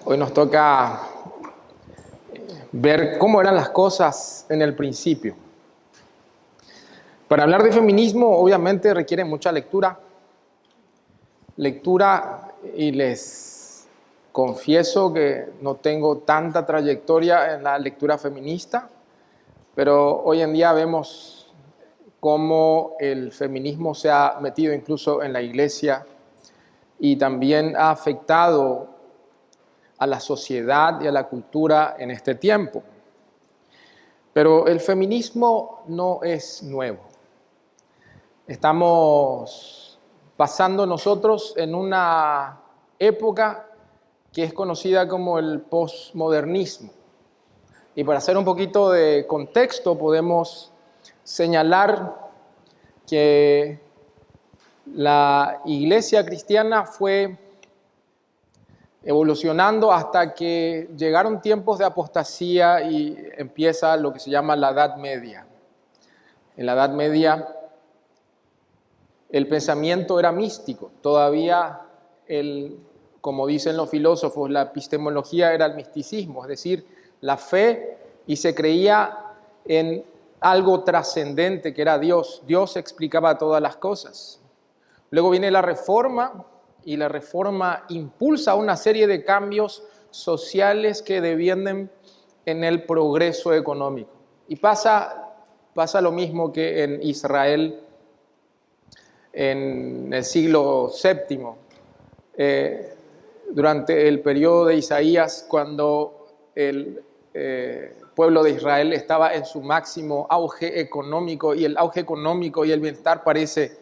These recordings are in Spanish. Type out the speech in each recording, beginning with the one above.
Hoy nos toca ver cómo eran las cosas en el principio. Para hablar de feminismo, obviamente requiere mucha lectura. Y les confieso que no tengo tanta trayectoria en la lectura feminista, pero hoy en día vemos cómo el feminismo se ha metido incluso en la iglesia y también ha afectado a la sociedad y a la cultura en este tiempo. Pero el feminismo no es nuevo. Estamos pasando nosotros en una época que es conocida como el posmodernismo. Y para hacer un poquito de contexto, podemos señalar que la iglesia cristiana fue evolucionando hasta que llegaron tiempos de apostasía y empieza lo que se llama la Edad Media. En la Edad Media el pensamiento era místico, todavía como dicen los filósofos, la epistemología era el misticismo, es decir, la fe, y se creía en algo trascendente que era Dios. Dios explicaba todas las cosas. Luego viene la Reforma, y la Reforma impulsa una serie de cambios sociales que devienen en el progreso económico. Y pasa lo mismo que en Israel en el siglo VII, durante el periodo de Isaías, cuando el pueblo de Israel estaba en su máximo auge económico, y el auge económico y el bienestar parece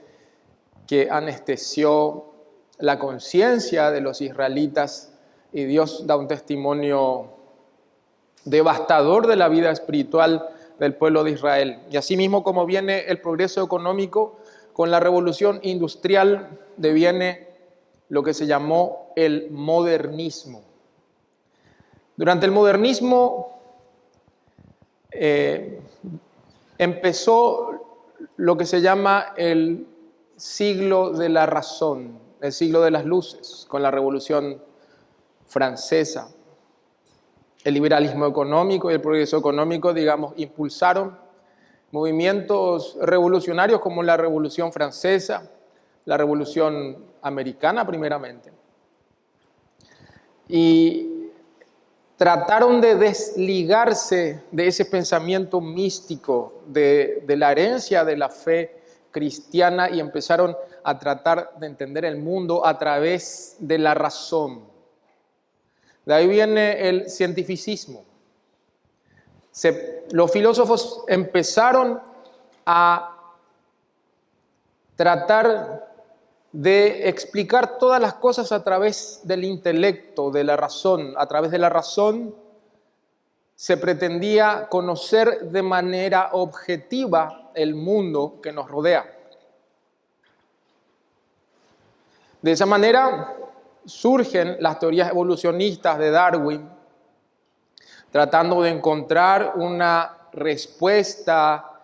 que anestesió la conciencia de los israelitas, y Dios da un testimonio devastador de la vida espiritual del pueblo de Israel. Y asimismo, como viene el progreso económico, con la revolución industrial deviene lo que se llamó el modernismo. Durante el modernismo empezó lo que se llama el siglo de la razón, el siglo de las luces, con la Revolución Francesa. El liberalismo económico y el progreso económico, impulsaron movimientos revolucionarios como la Revolución Francesa, la Revolución Americana primeramente. Y trataron de desligarse de ese pensamiento místico, de la herencia de la fe cristiana, y empezaron a tratar de entender el mundo a través de la razón. De ahí viene el cientificismo. Los filósofos empezaron a tratar de explicar todas las cosas a través del intelecto, de la razón. A través de la razón se pretendía conocer de manera objetiva el mundo que nos rodea. De esa manera surgen las teorías evolucionistas de Darwin, tratando de encontrar una respuesta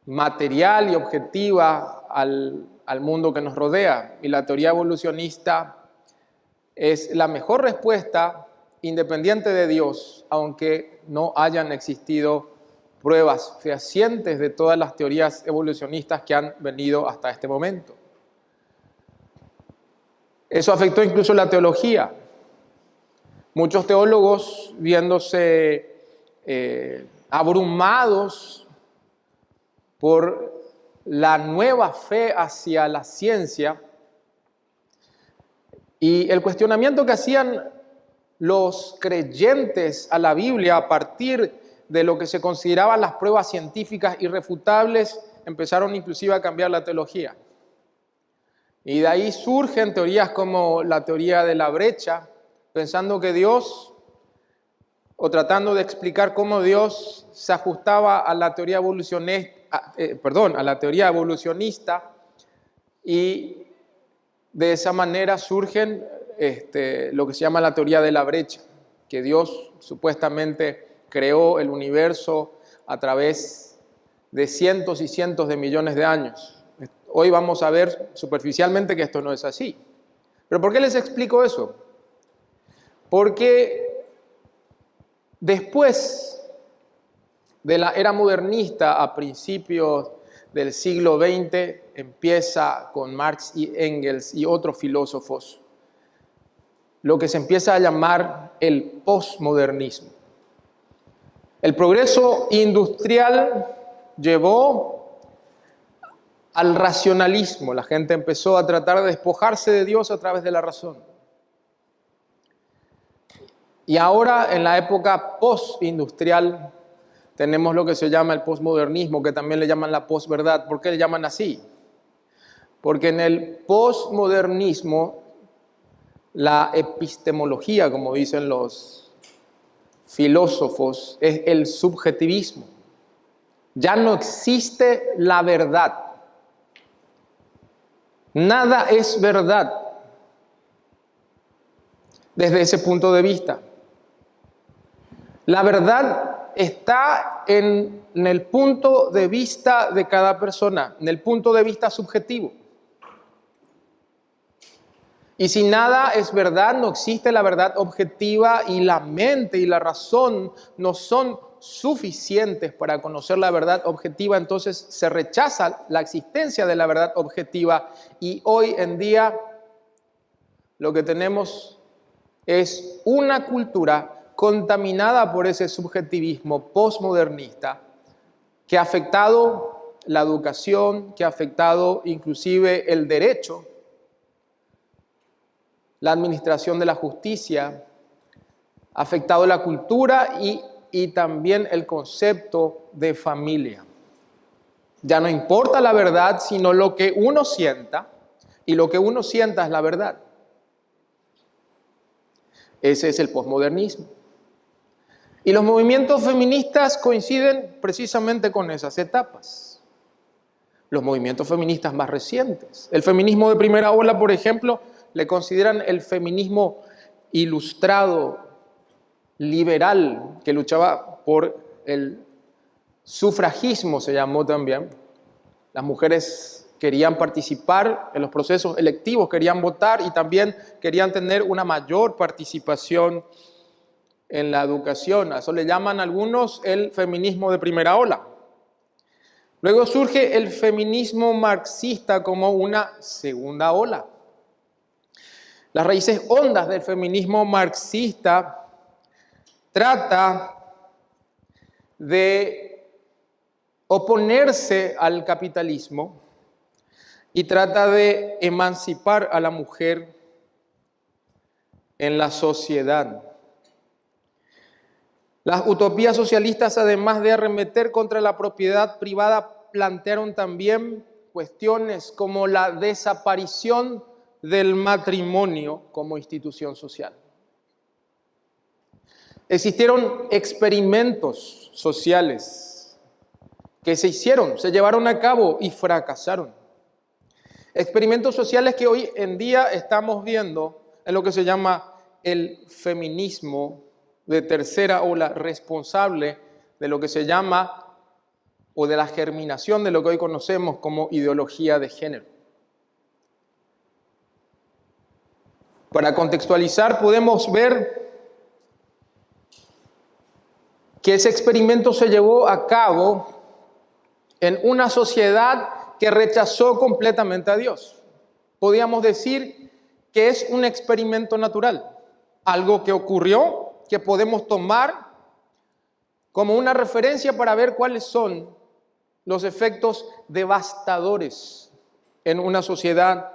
material y objetiva al mundo que nos rodea. Y la teoría evolucionista es la mejor respuesta independiente de Dios, aunque no hayan existido pruebas fehacientes de todas las teorías evolucionistas que han venido hasta este momento. Eso afectó incluso la teología. Muchos teólogos, viéndose abrumados por la nueva fe hacia la ciencia y el cuestionamiento que hacían los creyentes a la Biblia a partir de lo que se consideraban las pruebas científicas irrefutables, empezaron inclusive a cambiar la teología. Y de ahí surgen teorías como la teoría de la brecha, pensando que Dios, o tratando de explicar cómo Dios se ajustaba a la teoría evolucionista, y de esa manera surgen lo que se llama la teoría de la brecha, que Dios supuestamente creó el universo a través de cientos y cientos de millones de años. Hoy vamos a ver superficialmente que esto no es así. ¿Pero por qué les explico eso? Porque después de la era modernista, a principios del siglo XX, empieza con Marx y Engels y otros filósofos, lo que se empieza a llamar el posmodernismo. El progreso industrial llevó al racionalismo. La gente empezó a tratar de despojarse de Dios a través de la razón. Y ahora, en la época postindustrial, tenemos lo que se llama el posmodernismo, que también le llaman la posverdad. ¿Por qué le llaman así? Porque en el posmodernismo, la epistemología, como dicen los filósofos, es el subjetivismo. Ya no existe la verdad. Nada es verdad desde ese punto de vista. La verdad está en el punto de vista de cada persona, en el punto de vista subjetivo. Y si nada es verdad, no existe la verdad objetiva, y la mente y la razón no son suficientes para conocer la verdad objetiva. Entonces se rechaza la existencia de la verdad objetiva, y hoy en día lo que tenemos es una cultura contaminada por ese subjetivismo posmodernista que ha afectado la educación, que ha afectado inclusive el derecho, la administración de la justicia, ha afectado la cultura y también el concepto de familia. Ya no importa la verdad, sino lo que uno sienta, y lo que uno sienta es la verdad. Ese es el posmodernismo. Y los movimientos feministas coinciden precisamente con esas etapas. Los movimientos feministas más recientes. El feminismo de primera ola, por ejemplo, le consideran el feminismo ilustrado, liberal, que luchaba por el sufragismo, se llamó también. Las mujeres querían participar en los procesos electivos, querían votar y también querían tener una mayor participación en la educación. A eso le llaman algunos el feminismo de primera ola. Luego surge el feminismo marxista como una segunda ola. Las raíces hondas del feminismo marxista trata de oponerse al capitalismo y trata de emancipar a la mujer en la sociedad. Las utopías socialistas, además de arremeter contra la propiedad privada, plantearon también cuestiones como la desaparición del matrimonio como institución social. Existieron experimentos sociales que se llevaron a cabo y fracasaron. Experimentos sociales que hoy en día estamos viendo en lo que se llama el feminismo de tercera ola, responsable de lo que se llama, o de la germinación de lo que hoy conocemos como ideología de género. Para contextualizar, podemos ver que ese experimento se llevó a cabo en una sociedad que rechazó completamente a Dios. Podríamos decir que es un experimento natural, algo que ocurrió, que podemos tomar como una referencia para ver cuáles son los efectos devastadores en una sociedad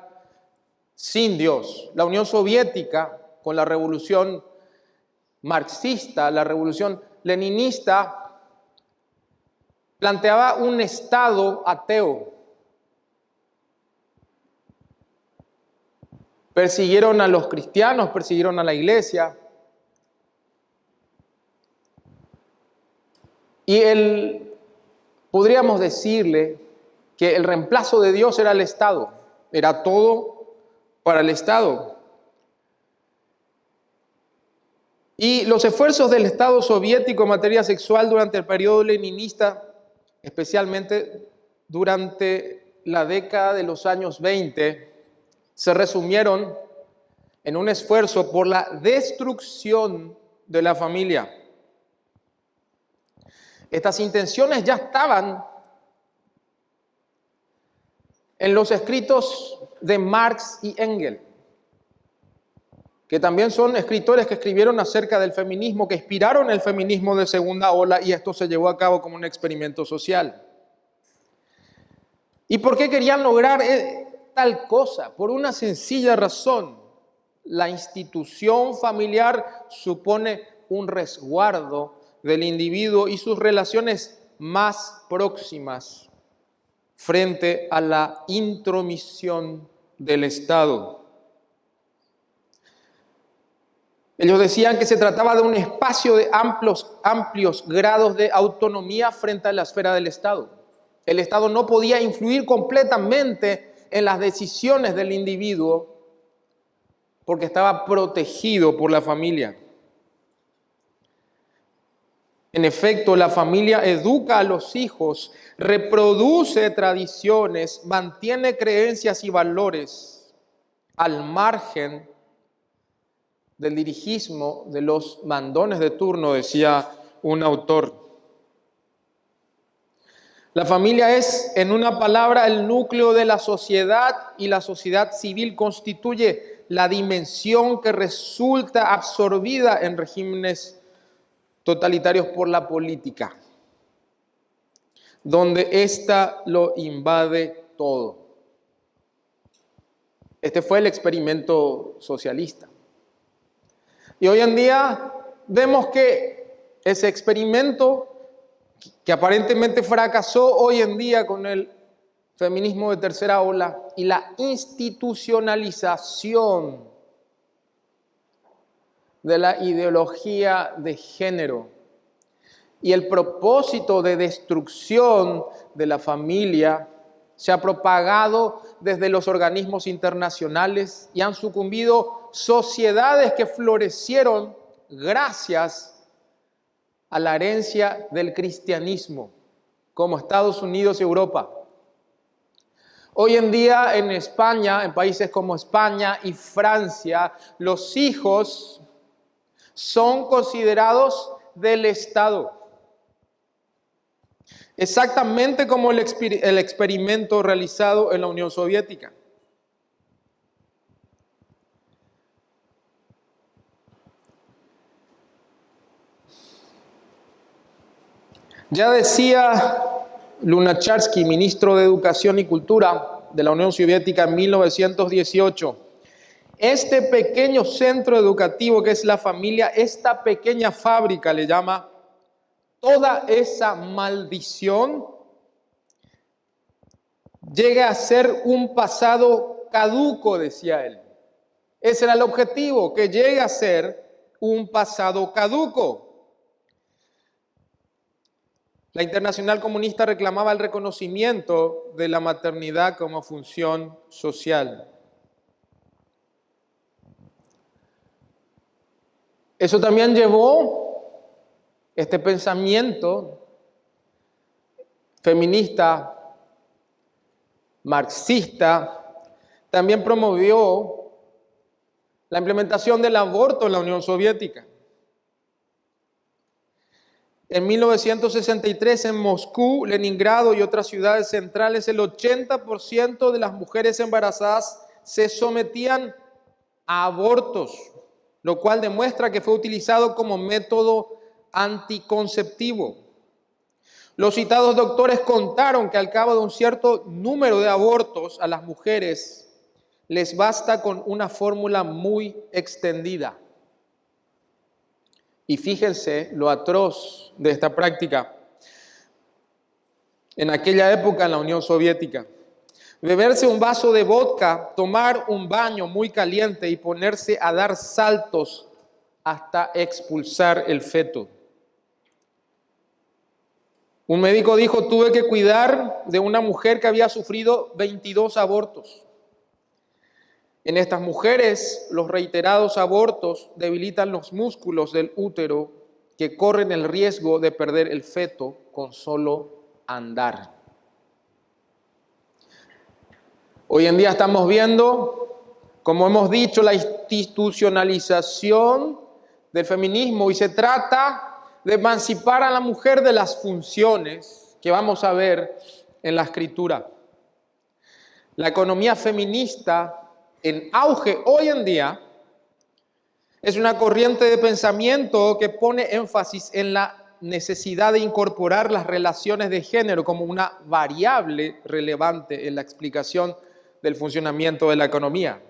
sin Dios. La Unión Soviética, con la revolución marxista, la revolución leninista, planteaba un Estado ateo. Persiguieron a los cristianos, persiguieron a la iglesia. Y podríamos decirle que el reemplazo de Dios era el Estado, era todo para el Estado. Y los esfuerzos del Estado soviético en materia sexual durante el periodo leninista, especialmente durante la década de los años 20, se resumieron en un esfuerzo por la destrucción de la familia. Estas intenciones ya estaban en los escritos de Marx y Engels, que también son escritores que escribieron acerca del feminismo, que inspiraron el feminismo de segunda ola, y esto se llevó a cabo como un experimento social. ¿Y por qué querían lograr tal cosa? Por una sencilla razón: la institución familiar supone un resguardo del individuo y sus relaciones más próximas frente a la intromisión del Estado. Ellos decían que se trataba de un espacio de amplios grados de autonomía frente a la esfera del Estado. El Estado no podía influir completamente en las decisiones del individuo porque estaba protegido por la familia. En efecto, la familia educa a los hijos, reproduce tradiciones, mantiene creencias y valores al margen del dirigismo de los mandones de turno, decía un autor. La familia es, en una palabra, el núcleo de la sociedad, y la sociedad civil constituye la dimensión que resulta absorbida en regímenes totalitarios por la política, donde ésta lo invade todo. Este fue el experimento socialista. Y hoy en día vemos que ese experimento, que aparentemente fracasó hoy en día con el feminismo de tercera ola y la institucionalización de la ideología de género y el propósito de destrucción de la familia, se ha propagado desde los organismos internacionales y han sucumbido sociedades que florecieron gracias a la herencia del cristianismo, como Estados Unidos y Europa. Hoy en día en España, en países como España y Francia, los hijos son considerados del Estado. Exactamente como el experimento realizado en la Unión Soviética. Ya decía Lunacharsky, ministro de Educación y Cultura de la Unión Soviética en 1918, este pequeño centro educativo que es la familia, esta pequeña fábrica, le llama, toda esa maldición llega a ser un pasado caduco, decía él. Ese era el objetivo, que llegue a ser un pasado caduco. La Internacional Comunista reclamaba el reconocimiento de la maternidad como función social. Eso también llevó este pensamiento feminista, marxista, también promovió la implementación del aborto en la Unión Soviética. En 1963 en Moscú, Leningrado y otras ciudades centrales, el 80% de las mujeres embarazadas se sometían a abortos, lo cual demuestra que fue utilizado como método anticonceptivo. Los citados doctores contaron que al cabo de un cierto número de abortos a las mujeres les basta con una fórmula muy extendida. Y fíjense lo atroz de esta práctica. En aquella época en la Unión Soviética, beberse un vaso de vodka, tomar un baño muy caliente y ponerse a dar saltos hasta expulsar el feto. Un médico dijo: tuve que cuidar de una mujer que había sufrido 22 abortos. En estas mujeres, los reiterados abortos debilitan los músculos del útero, que corren el riesgo de perder el feto con solo andar. Hoy en día estamos viendo como hemos dicho, la institucionalización del feminismo, y se trata de emancipar a la mujer de las funciones que vamos a ver en la Escritura. La economía feminista en auge hoy en día es una corriente de pensamiento que pone énfasis en la necesidad de incorporar las relaciones de género como una variable relevante en la explicación del funcionamiento de la economía.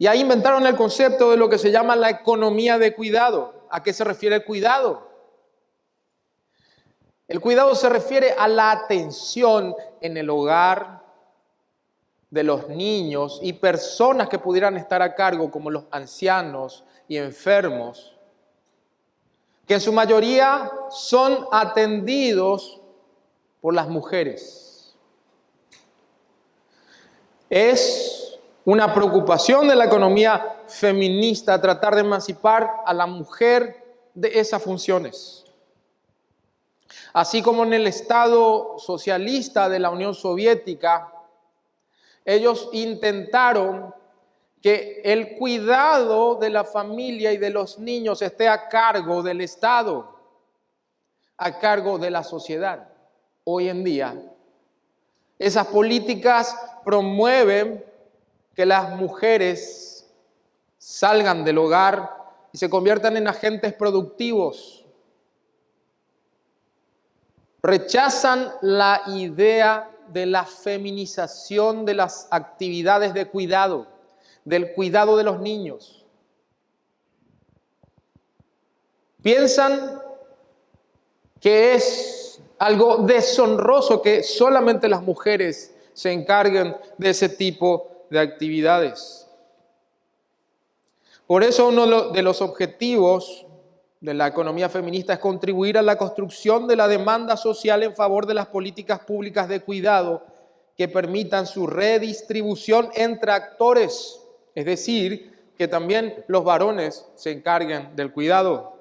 Y ahí inventaron el concepto de lo que se llama la economía de cuidado. ¿A qué se refiere el cuidado? El cuidado se refiere a la atención en el hogar de los niños y personas que pudieran estar a cargo, como los ancianos y enfermos, que en su mayoría son atendidos por las mujeres. Es una preocupación de la economía feminista tratar de emancipar a la mujer de esas funciones. Así como en el Estado socialista de la Unión Soviética, ellos intentaron que el cuidado de la familia y de los niños esté a cargo del Estado, a cargo de la sociedad. Hoy en día, esas políticas promueven que las mujeres salgan del hogar y se conviertan en agentes productivos. Rechazan la idea de la feminización de las actividades de cuidado, del cuidado de los niños. Piensan que es algo deshonroso que solamente las mujeres se encarguen de ese tipo de actividades. Por eso uno de los objetivos de la economía feminista es contribuir a la construcción de la demanda social en favor de las políticas públicas de cuidado que permitan su redistribución entre actores, es decir, que también los varones se encarguen del cuidado.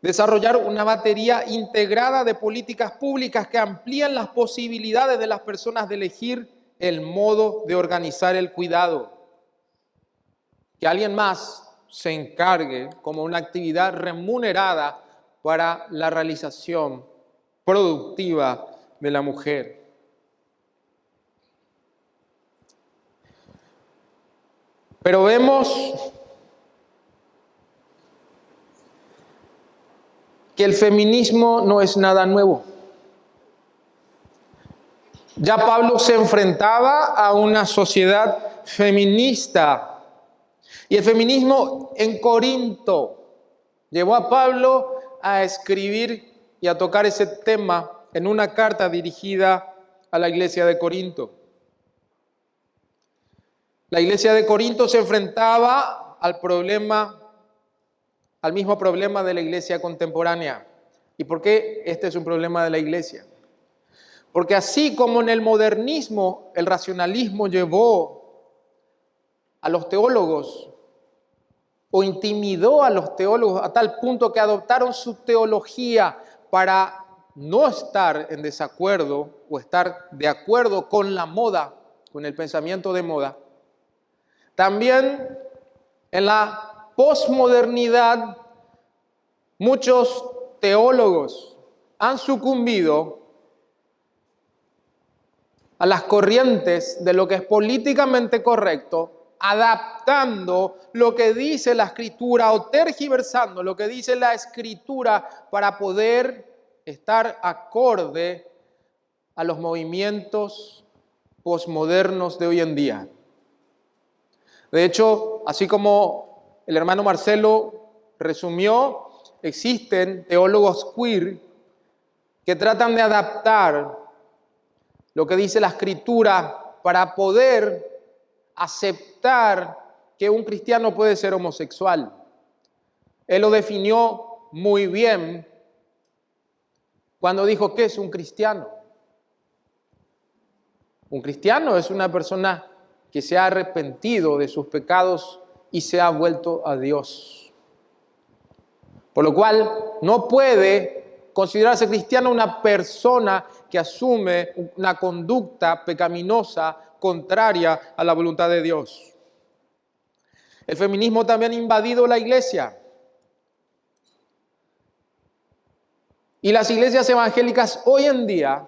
Desarrollar una batería integrada de políticas públicas que amplían las posibilidades de las personas de elegir el modo de organizar el cuidado. Que alguien más se encargue como una actividad remunerada para la realización productiva de la mujer. Pero vemos que el feminismo no es nada nuevo. Ya Pablo se enfrentaba a una sociedad feminista. Y el feminismo en Corinto llevó a Pablo a escribir y a tocar ese tema en una carta dirigida a la iglesia de Corinto. La iglesia de Corinto se enfrentaba al mismo problema de la iglesia contemporánea. ¿Y por qué este es un problema de la iglesia? Porque así como en el modernismo, el racionalismo llevó a los teólogos o intimidó a los teólogos a tal punto que adoptaron su teología para no estar en desacuerdo o estar de acuerdo con la moda, con el pensamiento de moda. También en la posmodernidad muchos teólogos han sucumbido a las corrientes de lo que es políticamente correcto, adaptando lo que dice la Escritura o tergiversando lo que dice la Escritura para poder estar acorde a los movimientos posmodernos de hoy en día. De hecho, así como el hermano Marcelo resumió, existen teólogos queer que tratan de adaptar lo que dice la Escritura para poder aceptar que un cristiano puede ser homosexual. Él lo definió muy bien cuando dijo ¿qué es un cristiano? Un cristiano es una persona que se ha arrepentido de sus pecados y se ha vuelto a Dios. Por lo cual no puede considerarse cristiano una persona que asume una conducta pecaminosa contraria a la voluntad de Dios. El feminismo también ha invadido la iglesia. Y las iglesias evangélicas hoy en día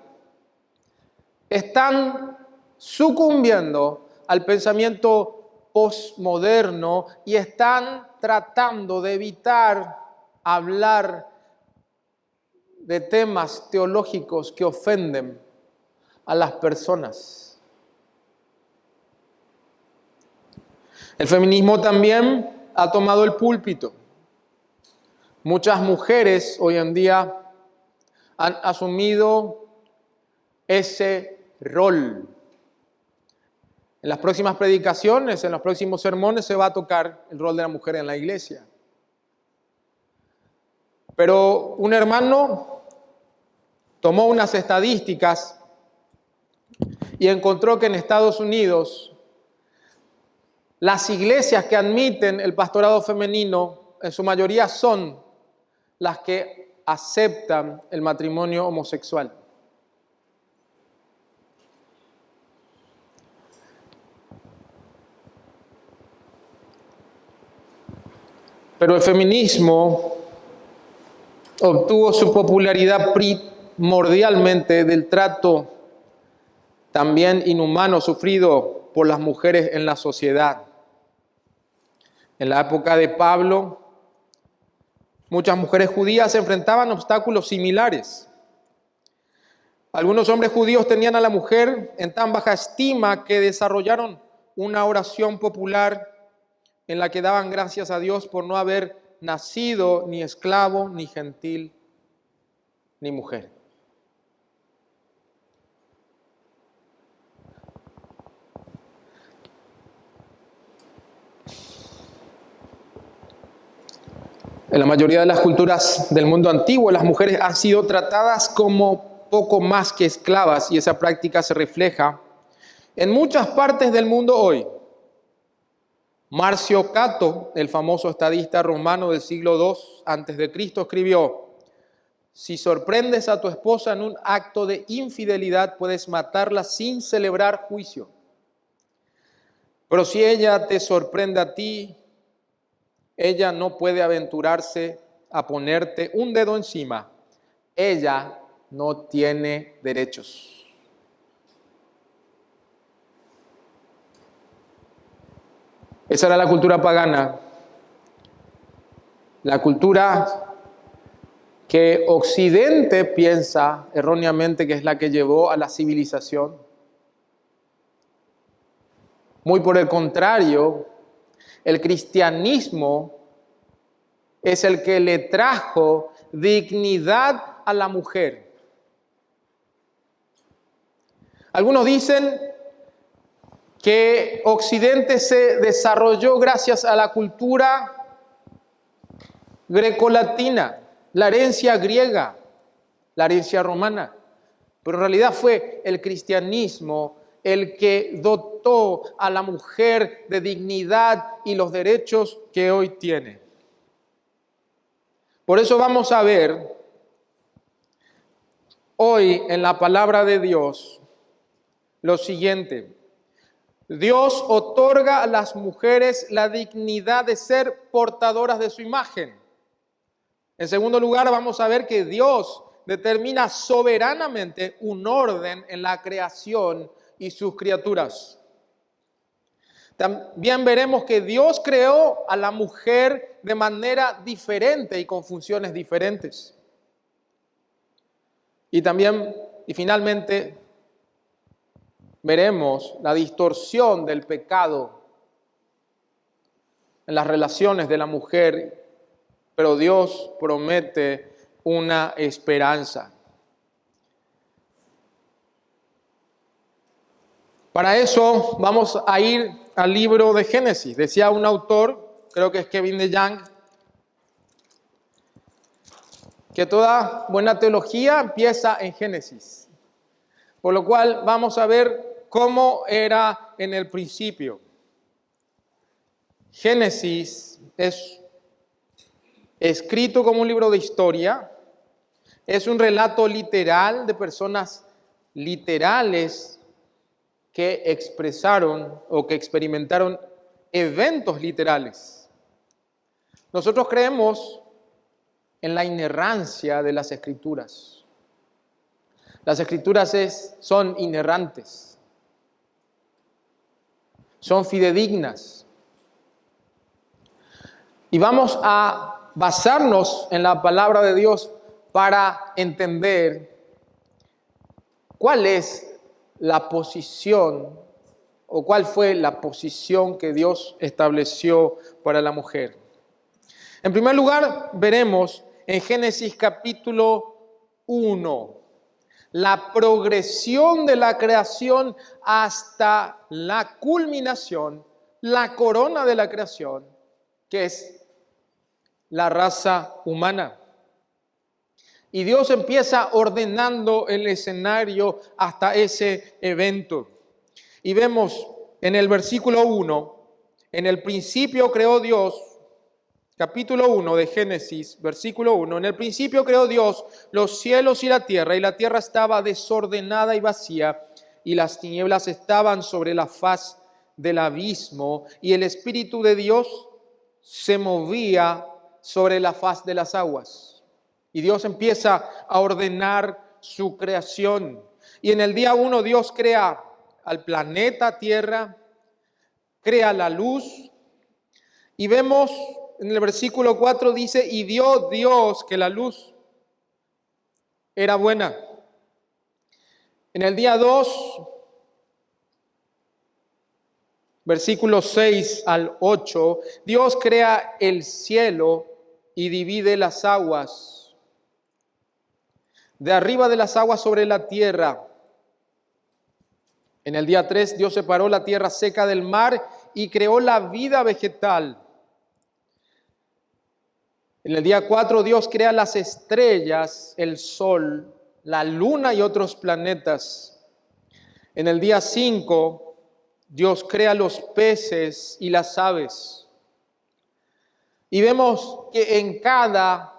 están sucumbiendo al pensamiento postmoderno y están tratando de evitar hablar de temas teológicos que ofenden a las personas. El feminismo también ha tomado el púlpito. Muchas mujeres hoy en día han asumido ese rol. En las próximas predicaciones, en los próximos sermones se va a tocar el rol de la mujer en la iglesia. Pero un hermano tomó unas estadísticas y encontró que en Estados Unidos las iglesias que admiten el pastorado femenino en su mayoría son las que aceptan el matrimonio homosexual. Pero el feminismo obtuvo su popularidad primordialmente del trato también inhumano sufrido por las mujeres en la sociedad. En la época de Pablo, muchas mujeres judías enfrentaban obstáculos similares. Algunos hombres judíos tenían a la mujer en tan baja estima que desarrollaron una oración popular en la que daban gracias a Dios por no haber nacido ni esclavo, ni gentil, ni mujer. En la mayoría de las culturas del mundo antiguo, las mujeres han sido tratadas como poco más que esclavas, y esa práctica se refleja en muchas partes del mundo hoy. Marcio Cato, el famoso estadista romano del siglo II a.C., escribió: si sorprendes a tu esposa en un acto de infidelidad, puedes matarla sin celebrar juicio. Pero si ella te sorprende a ti, ella no puede aventurarse a ponerte un dedo encima. Ella no tiene derechos. Esa era la cultura pagana, la cultura que Occidente piensa erróneamente que es la que llevó a la civilización. Muy por el contrario, el cristianismo es el que le trajo dignidad a la mujer. Algunos dicen que Occidente se desarrolló gracias a la cultura grecolatina, la herencia griega, la herencia romana. Pero en realidad fue el cristianismo el que dotó a la mujer de dignidad y los derechos que hoy tiene. Por eso vamos a ver hoy en la palabra de Dios lo siguiente: Dios otorga a las mujeres la dignidad de ser portadoras de su imagen. En segundo lugar, vamos a ver que Dios determina soberanamente un orden en la creación y sus criaturas. También veremos que Dios creó a la mujer de manera diferente y con funciones diferentes. Y finalmente, veremos la distorsión del pecado en las relaciones de la mujer, pero Dios promete una esperanza. Para eso vamos a ir al libro de Génesis. Decía un autor, creo que es Kevin DeYoung, que toda buena teología empieza en Génesis. Por lo cual vamos a ver cómo era en el principio. Génesis es escrito como un libro de historia, es un relato literal de personas literales que expresaron o que experimentaron eventos literales. Nosotros creemos en la inerrancia de las Escrituras. Las Escrituras son inerrantes, son fidedignas. Y vamos a basarnos en la palabra de Dios para entender cuál es la posición o cuál fue la posición que Dios estableció para la mujer. En primer lugar, veremos en Génesis capítulo 1 la progresión de la creación hasta la culminación, la corona de la creación, que es la raza humana. Y Dios empieza ordenando el escenario hasta ese evento. Y vemos en el versículo 1, en el principio creó Dios, capítulo 1 de Génesis, versículo 1, en el principio creó Dios los cielos y la tierra estaba desordenada y vacía, y las tinieblas estaban sobre la faz del abismo, y el Espíritu de Dios se movía sobre la faz de las aguas. Y Dios empieza a ordenar su creación. Y en el día 1 Dios crea al planeta Tierra, crea la luz. Y vemos en el versículo 4 dice, y vio Dios que la luz era buena. En el día 2, versículos 6 al 8, Dios crea el cielo y divide las aguas de arriba de las aguas sobre la tierra. En el día 3, Dios separó la tierra seca del mar y creó la vida vegetal. En el día 4, Dios crea las estrellas, el sol, la luna y otros planetas. En el día 5, Dios crea los peces y las aves. Y vemos que en cada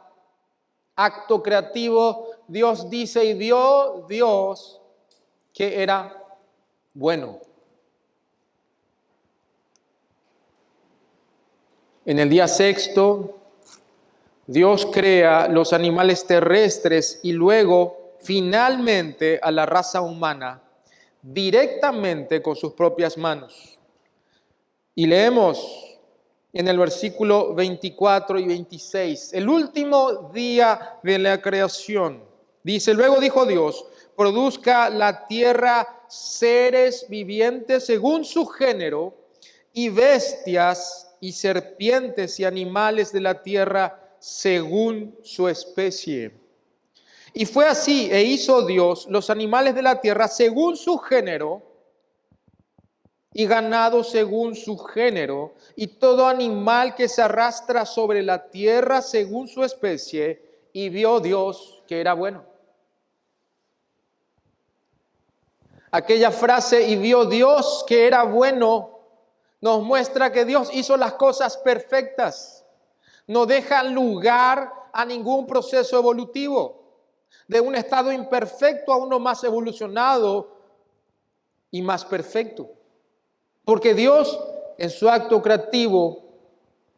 acto creativo, Dios dice, y vio Dios que era bueno. En el día 6, Dios crea los animales terrestres y luego, finalmente, a la raza humana, directamente con sus propias manos. Y leemos en el versículo 24 y 26, el último día de la creación. Dice, luego dijo Dios, produzca la tierra seres vivientes según su género, y bestias y serpientes y animales de la tierra según su especie. Y fue así, e hizo Dios los animales de la tierra según su género, y ganado según su género, y todo animal que se arrastra sobre la tierra según su especie, y vio Dios que era bueno. Aquella frase, y vio Dios que era bueno, nos muestra que Dios hizo las cosas perfectas. No deja lugar a ningún proceso evolutivo, de un estado imperfecto a uno más evolucionado y más perfecto. Porque Dios en su acto creativo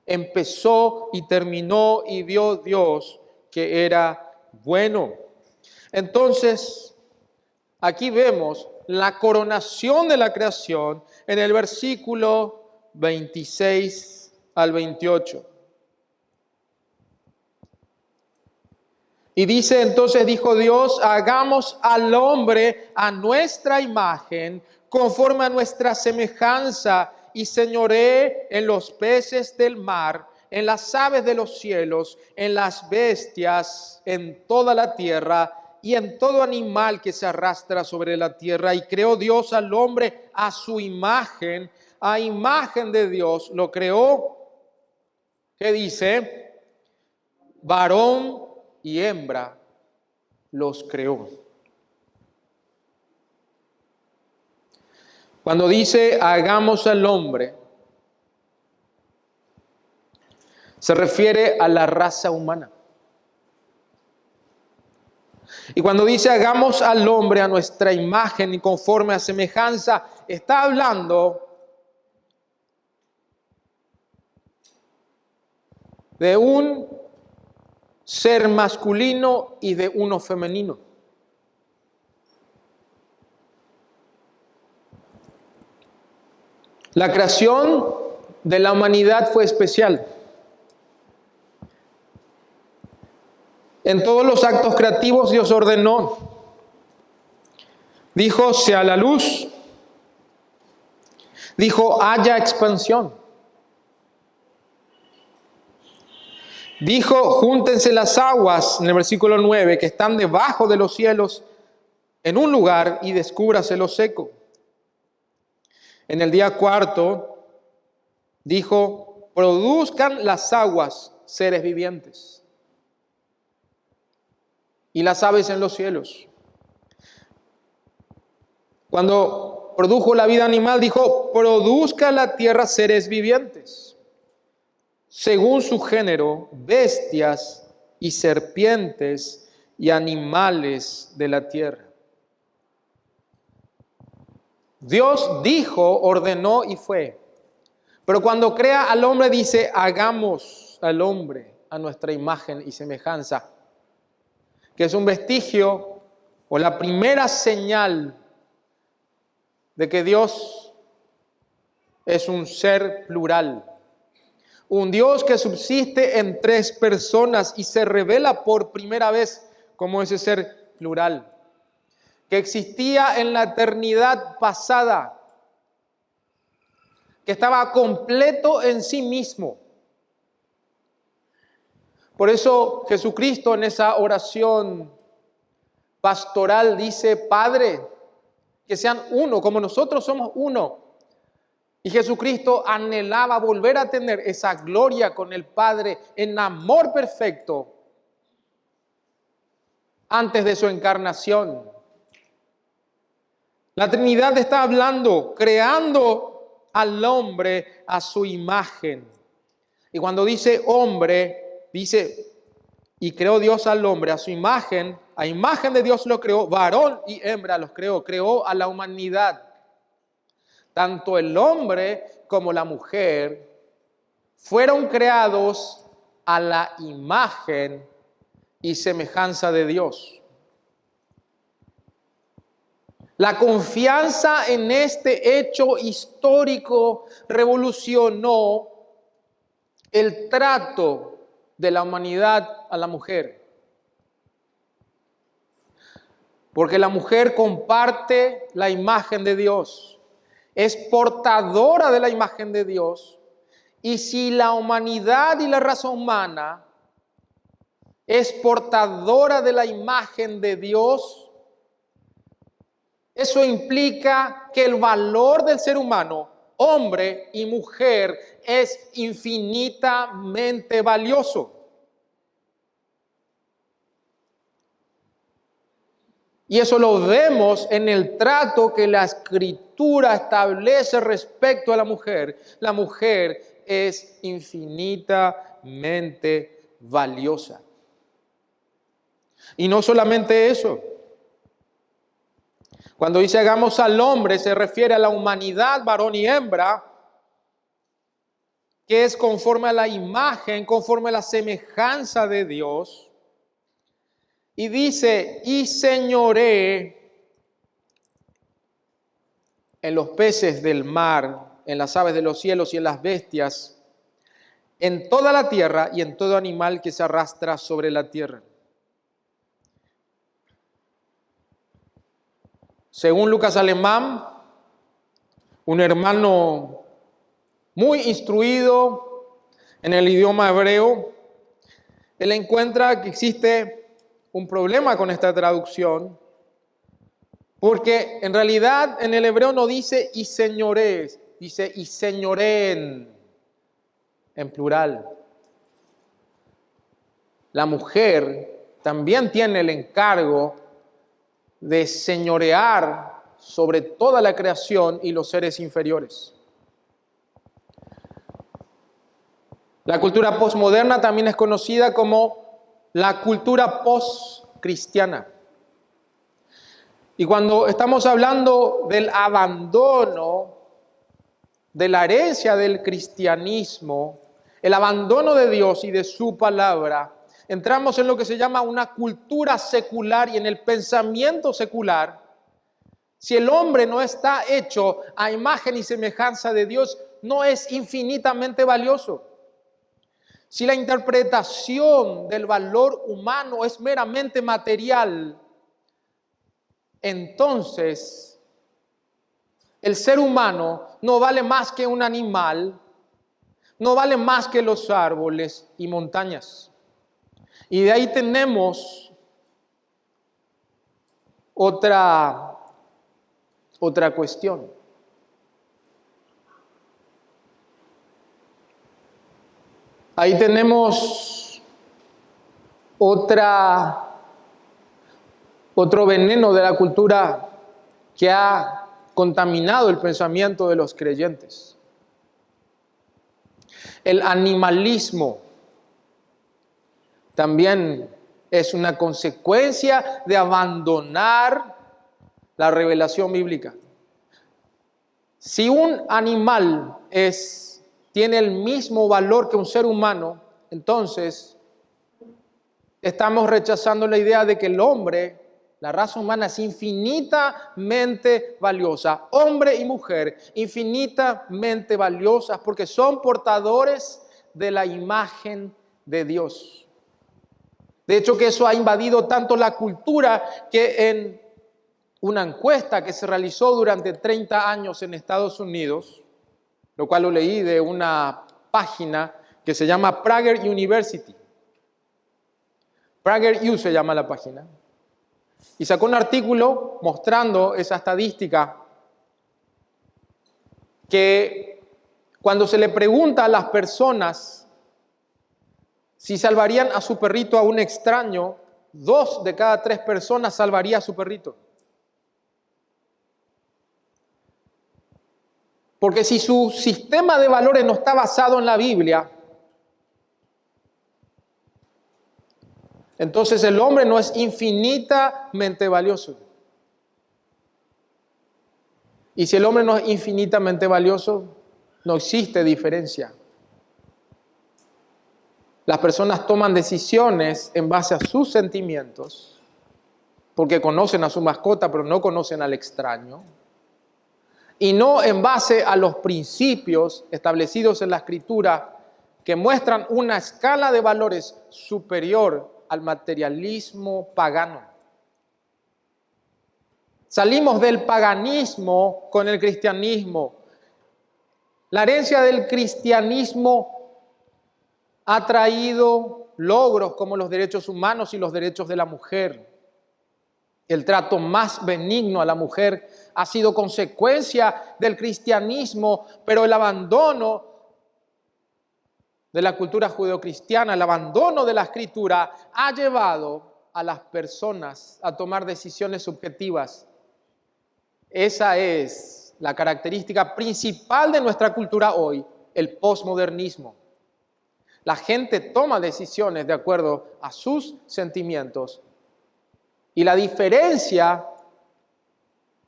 empezó y terminó y vio Dios que era bueno. Entonces, aquí vemos la coronación de la creación en el versículo 26 al 28. Y dice, entonces dijo Dios, hagamos al hombre a nuestra imagen, conforme a nuestra semejanza, y señoree en los peces del mar, en las aves de los cielos, en las bestias, en toda la tierra, y en todo animal que se arrastra sobre la tierra. Y creó Dios al hombre a su imagen, a imagen de Dios lo creó. ¿Qué dice? Varón y hembra los creó. Cuando dice hagamos al hombre, se refiere a la raza humana. Y cuando dice hagamos al hombre a nuestra imagen y conforme a semejanza, está hablando de un ser masculino y de uno femenino. La creación de la humanidad fue especial. En todos los actos creativos Dios ordenó. Dijo, sea la luz. Dijo, haya expansión. Dijo, júntense las aguas, en el versículo 9, que están debajo de los cielos, en un lugar, y descúbrase lo seco. En el día cuarto, dijo, produzcan las aguas seres vivientes, y las aves en los cielos. Cuando produjo la vida animal, dijo, produzca la tierra seres vivientes, según su género, bestias y serpientes y animales de la tierra. Dios dijo, ordenó y fue. Pero cuando crea al hombre dice, hagamos al hombre a nuestra imagen y semejanza, que es un vestigio o la primera señal de que Dios es un ser plural. Un Dios que subsiste en tres personas y se revela por primera vez como ese ser plural, que existía en la eternidad pasada, que estaba completo en sí mismo. Por eso Jesucristo en esa oración pastoral dice, Padre, que sean uno, como nosotros somos uno. Y Jesucristo anhelaba volver a tener esa gloria con el Padre en amor perfecto antes de su encarnación. La Trinidad está hablando, creando al hombre a su imagen. Y cuando dice hombre, dice, y creó Dios al hombre a su imagen, a imagen de Dios lo creó, varón y hembra los creó a la humanidad. Tanto el hombre como la mujer fueron creados a la imagen y semejanza de Dios. La confianza en este hecho histórico revolucionó el trato de la humanidad a la mujer. Porque la mujer comparte la imagen de Dios, es portadora de la imagen de Dios, y si la humanidad y la raza humana es portadora de la imagen de Dios, eso implica que el valor del ser humano, hombre y mujer, es infinitamente valioso. Y eso lo vemos en el trato que la Escritura establece respecto a la mujer. La mujer es infinitamente valiosa. Y no solamente eso. Cuando dice hagamos al hombre, se refiere a la humanidad, varón y hembra, que es conforme a la imagen, conforme a la semejanza de Dios. Y dice, y señoré en los peces del mar, en las aves de los cielos y en las bestias, en toda la tierra y en todo animal que se arrastra sobre la tierra. Según Lucas Alemán, un hermano muy instruido en el idioma hebreo, él encuentra que existe un problema con esta traducción, porque en realidad en el hebreo no dice y señores, dice y señoren en plural. La mujer también tiene el encargo de señorear sobre toda la creación y los seres inferiores. La cultura postmoderna también es conocida como la cultura postcristiana. Y cuando estamos hablando del abandono, de la herencia del cristianismo, el abandono de Dios y de su palabra, entramos en lo que se llama una cultura secular, y en el pensamiento secular, si el hombre no está hecho a imagen y semejanza de Dios, no es infinitamente valioso. Si la interpretación del valor humano es meramente material, entonces el ser humano no vale más que un animal, no vale más que los árboles y montañas. Y de ahí tenemos otra cuestión. Ahí tenemos otro veneno de la cultura que ha contaminado el pensamiento de los creyentes. El animalismo también es una consecuencia de abandonar la revelación bíblica. Si un animal tiene el mismo valor que un ser humano, entonces estamos rechazando la idea de que el hombre, la raza humana, es infinitamente valiosa. Hombre y mujer, infinitamente valiosas, porque son portadores de la imagen de Dios. De hecho, que eso ha invadido tanto la cultura que en una encuesta que se realizó durante 30 años en Estados Unidos, lo cual lo leí de una página que se llama Prager University. Prager U se llama la página. Y sacó un artículo mostrando esa estadística que cuando se le pregunta a las personas si salvarían a su perrito a un extraño, 2 de cada 3 personas salvaría a su perrito. Porque si su sistema de valores no está basado en la Biblia, entonces el hombre no es infinitamente valioso. Y si el hombre no es infinitamente valioso, no existe diferencia. Las personas toman decisiones en base a sus sentimientos, porque conocen a su mascota, pero no conocen al extraño. Y no en base a los principios establecidos en la Escritura, que muestran una escala de valores superior al materialismo pagano. Salimos del paganismo con el cristianismo. La herencia del cristianismo ha traído logros como los derechos humanos y los derechos de la mujer. El trato más benigno a la mujer ha sido consecuencia del cristianismo, pero el abandono de la cultura judeocristiana, el abandono de la Escritura, ha llevado a las personas a tomar decisiones subjetivas. Esa es la característica principal de nuestra cultura hoy, el posmodernismo. La gente toma decisiones de acuerdo a sus sentimientos. Y la diferencia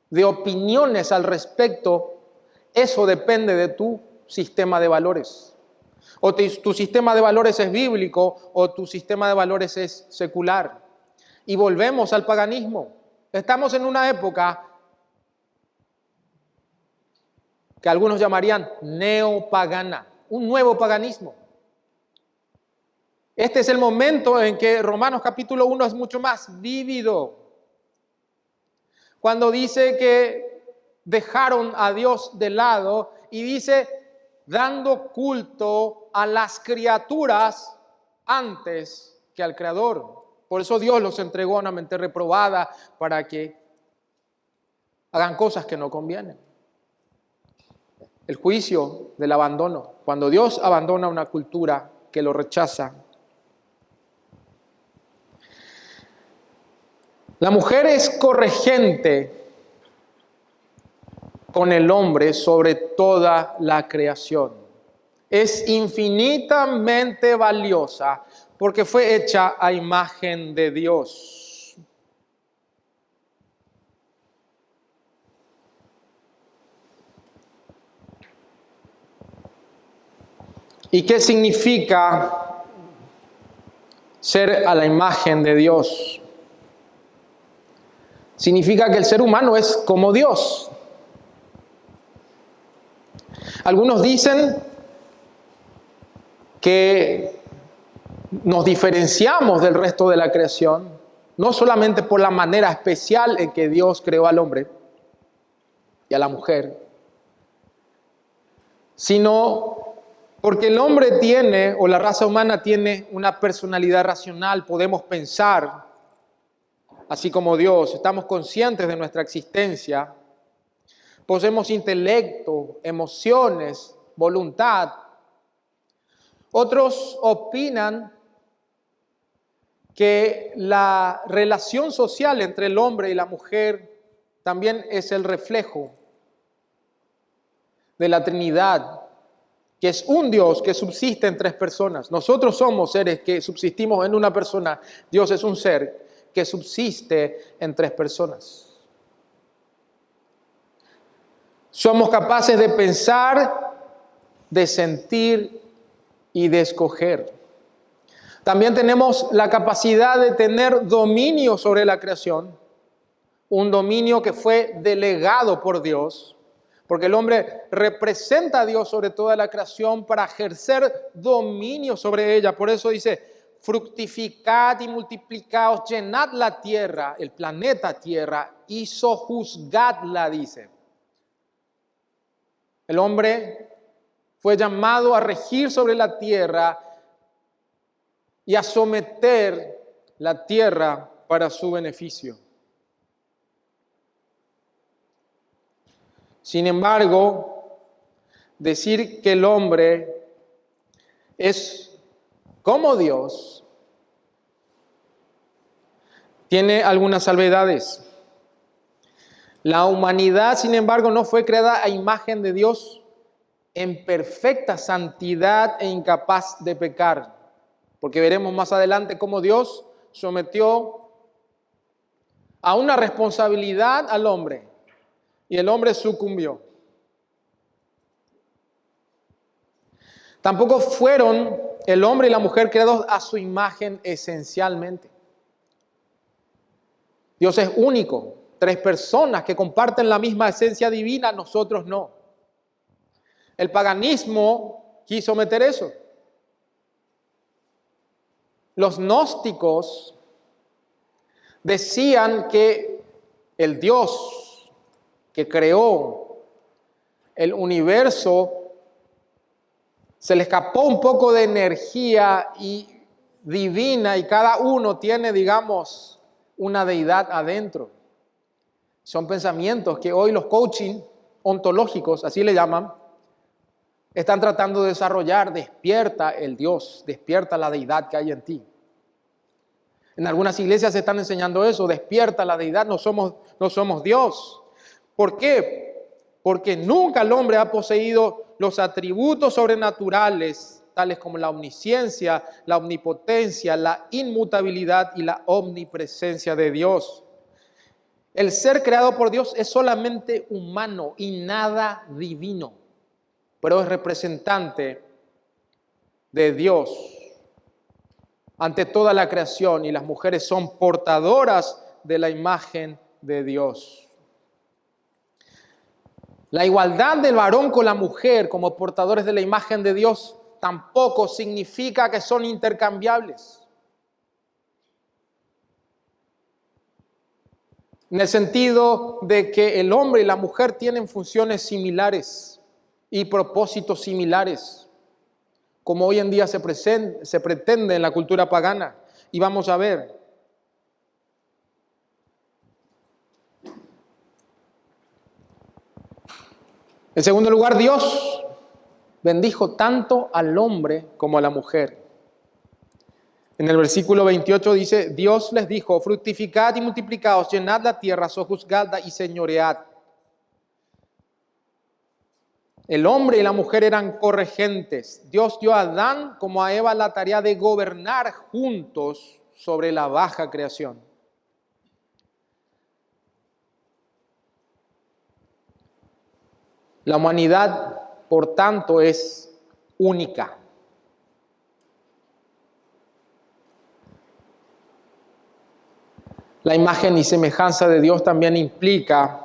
de opiniones al respecto, eso depende de tu sistema de valores. O tu sistema de valores es bíblico o tu sistema de valores es secular. Y volvemos al paganismo. Estamos en una época que algunos llamarían neopagana, un nuevo paganismo. Este es el momento en que Romanos capítulo 1 es mucho más vívido. Cuando dice que dejaron a Dios de lado y dice dando culto a las criaturas antes que al Creador. Por eso Dios los entregó a una mente reprobada para que hagan cosas que no convienen. El juicio del abandono. Cuando Dios abandona una cultura que lo rechaza. La mujer es corregente con el hombre sobre toda la creación. Es infinitamente valiosa porque fue hecha a imagen de Dios. ¿Y qué significa ser a la imagen de Dios? Significa que el ser humano es como Dios. Algunos dicen que nos diferenciamos del resto de la creación, no solamente por la manera especial en que Dios creó al hombre y a la mujer, sino porque el hombre tiene, o la raza humana tiene, una personalidad racional. Podemos pensar, así como Dios, estamos conscientes de nuestra existencia, poseemos intelecto, emociones, voluntad. Otros opinan que la relación social entre el hombre y la mujer también es el reflejo de la Trinidad, que es un Dios que subsiste en tres personas. Nosotros somos seres que subsistimos en una persona. Dios es un ser que subsiste en tres personas. Somos capaces de pensar, de sentir y de escoger. También tenemos la capacidad de tener dominio sobre la creación, un dominio que fue delegado por Dios, porque el hombre representa a Dios sobre toda la creación para ejercer dominio sobre ella. Por eso dice, fructificad y multiplicaos, llenad la tierra, el planeta tierra, y sojuzgadla, dice. El hombre fue llamado a regir sobre la tierra y a someter la tierra para su beneficio. Sin embargo, decir que el hombre es como Dios tiene algunas salvedades. La humanidad, sin embargo, no fue creada a imagen de Dios en perfecta santidad e incapaz de pecar, porque veremos más adelante cómo Dios sometió a una responsabilidad al hombre y el hombre sucumbió. Tampoco fueron el hombre y la mujer creados a su imagen esencialmente. Dios es único, tres personas que comparten la misma esencia divina, nosotros no. El paganismo quiso meter eso. Los gnósticos decían que el Dios que creó el universo se le escapó un poco de energía divina y cada uno tiene, digamos, una deidad adentro. Son pensamientos que hoy los coaching ontológicos, así le llaman, están tratando de desarrollar. Despierta el Dios, despierta la deidad que hay en ti. En algunas iglesias se están enseñando eso, despierta la deidad, no somos Dios. ¿Por qué? Porque nunca el hombre ha poseído los atributos sobrenaturales, tales como la omnisciencia, la omnipotencia, la inmutabilidad y la omnipresencia de Dios. El ser creado por Dios es solamente humano y nada divino, pero es representante de Dios ante toda la creación, y las mujeres son portadoras de la imagen de Dios. La igualdad del varón con la mujer como portadores de la imagen de Dios tampoco significa que son intercambiables. En el sentido de que el hombre y la mujer tienen funciones similares y propósitos similares, como hoy en día se pretende en la cultura pagana. Y vamos a ver. En segundo lugar, Dios bendijo tanto al hombre como a la mujer. En el versículo 28 dice, Dios les dijo, fructificad y multiplicaos, llenad la tierra, sojuzgadla y señoread. El hombre y la mujer eran corregentes. Dios dio a Adán como a Eva la tarea de gobernar juntos sobre la baja creación. La humanidad, por tanto, es única. La imagen y semejanza de Dios también implica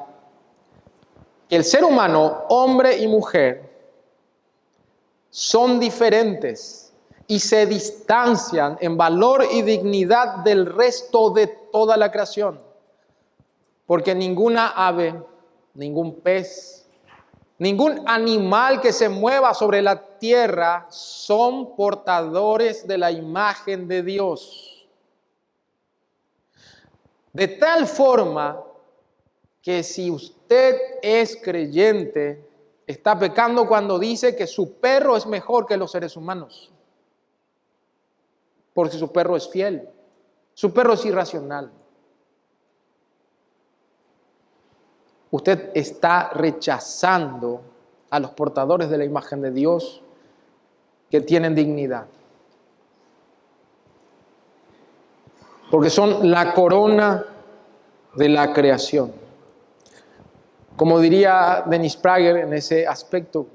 que el ser humano, hombre y mujer, son diferentes y se distancian en valor y dignidad del resto de toda la creación. Porque ninguna ave, ningún pez, ningún animal que se mueva sobre la tierra son portadores de la imagen de Dios. De tal forma que si usted es creyente, está pecando cuando dice que su perro es mejor que los seres humanos. Porque su perro es fiel, su perro es irracional. Usted está rechazando a los portadores de la imagen de Dios que tienen dignidad. Porque son la corona de la creación. Como diría Dennis Prager en ese aspecto,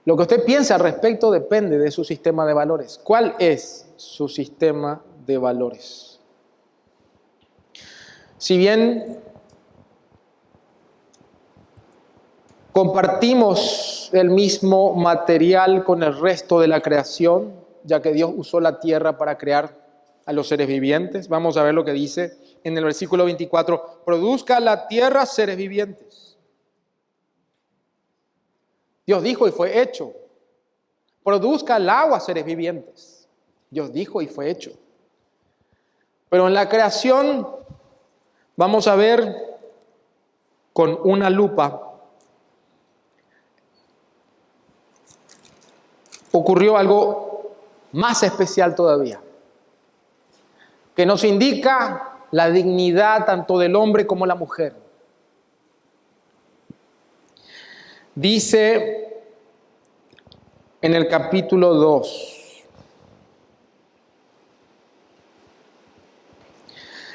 lo que usted piensa al respecto depende de su sistema de valores. ¿Cuál es su sistema de valores? Si bien compartimos el mismo material con el resto de la creación, ya que Dios usó la tierra para crear a los seres vivientes, vamos a ver lo que dice en el versículo 24, produzca la tierra seres vivientes. Dios dijo y fue hecho. Produzca el agua seres vivientes. Dios dijo y fue hecho. Pero en la creación vamos a ver con una lupa. Ocurrió algo más especial todavía, que nos indica la dignidad tanto del hombre como la mujer. Dice en el capítulo 2.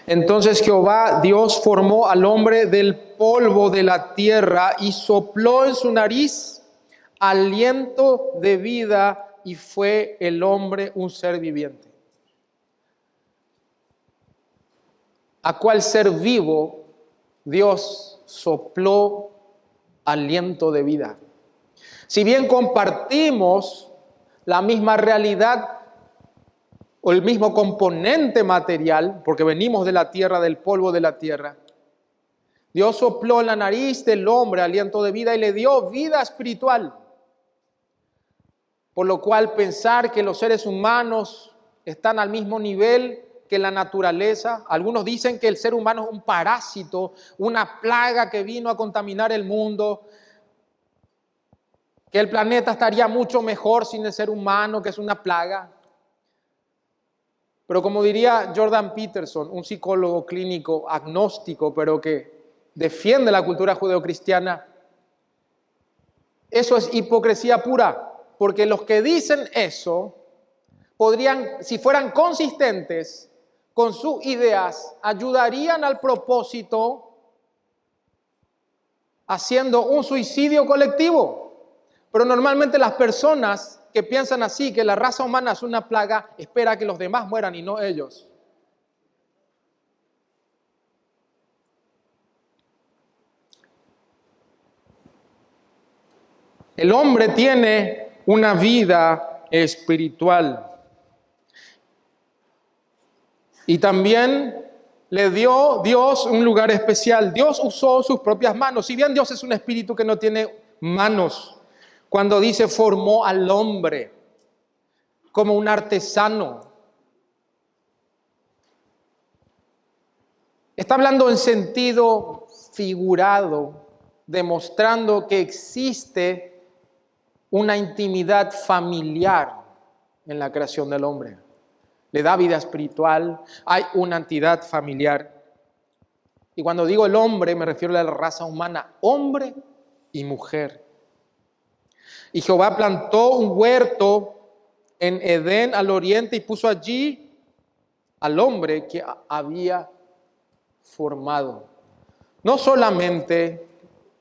Entonces Jehová Dios formó al hombre del polvo de la tierra y sopló en su nariz aliento de vida y fue el hombre un ser viviente. ¿A cuál ser vivo Dios sopló aliento de vida? Si bien compartimos la misma realidad o el mismo componente material, porque venimos de la tierra, del polvo de la tierra, Dios sopló en la nariz del hombre aliento de vida y le dio vida espiritual. Por lo cual pensar que los seres humanos están al mismo nivel que la naturaleza. Algunos dicen que el ser humano es un parásito, una plaga que vino a contaminar el mundo, que el planeta estaría mucho mejor sin el ser humano, que es una plaga. Pero como diría Jordan Peterson, un psicólogo clínico agnóstico, pero que defiende la cultura judeocristiana, eso es hipocresía pura, porque los que dicen eso podrían, si fueran consistentes con sus ideas, ayudarían al propósito haciendo un suicidio colectivo. Pero normalmente las personas que piensan así, que la raza humana es una plaga, espera que los demás mueran y no ellos. El hombre tiene una vida espiritual y también le dio Dios un lugar especial. Dios usó sus propias manos. Si bien Dios es un espíritu que no tiene manos, cuando dice formó al hombre como un artesano, está hablando en sentido figurado, demostrando que existe una intimidad familiar en la creación del hombre. Le da vida espiritual, hay una entidad familiar. Y cuando digo el hombre, me refiero a la raza humana, hombre y mujer. Y Jehová plantó un huerto en Edén al oriente y puso allí al hombre que había formado. No solamente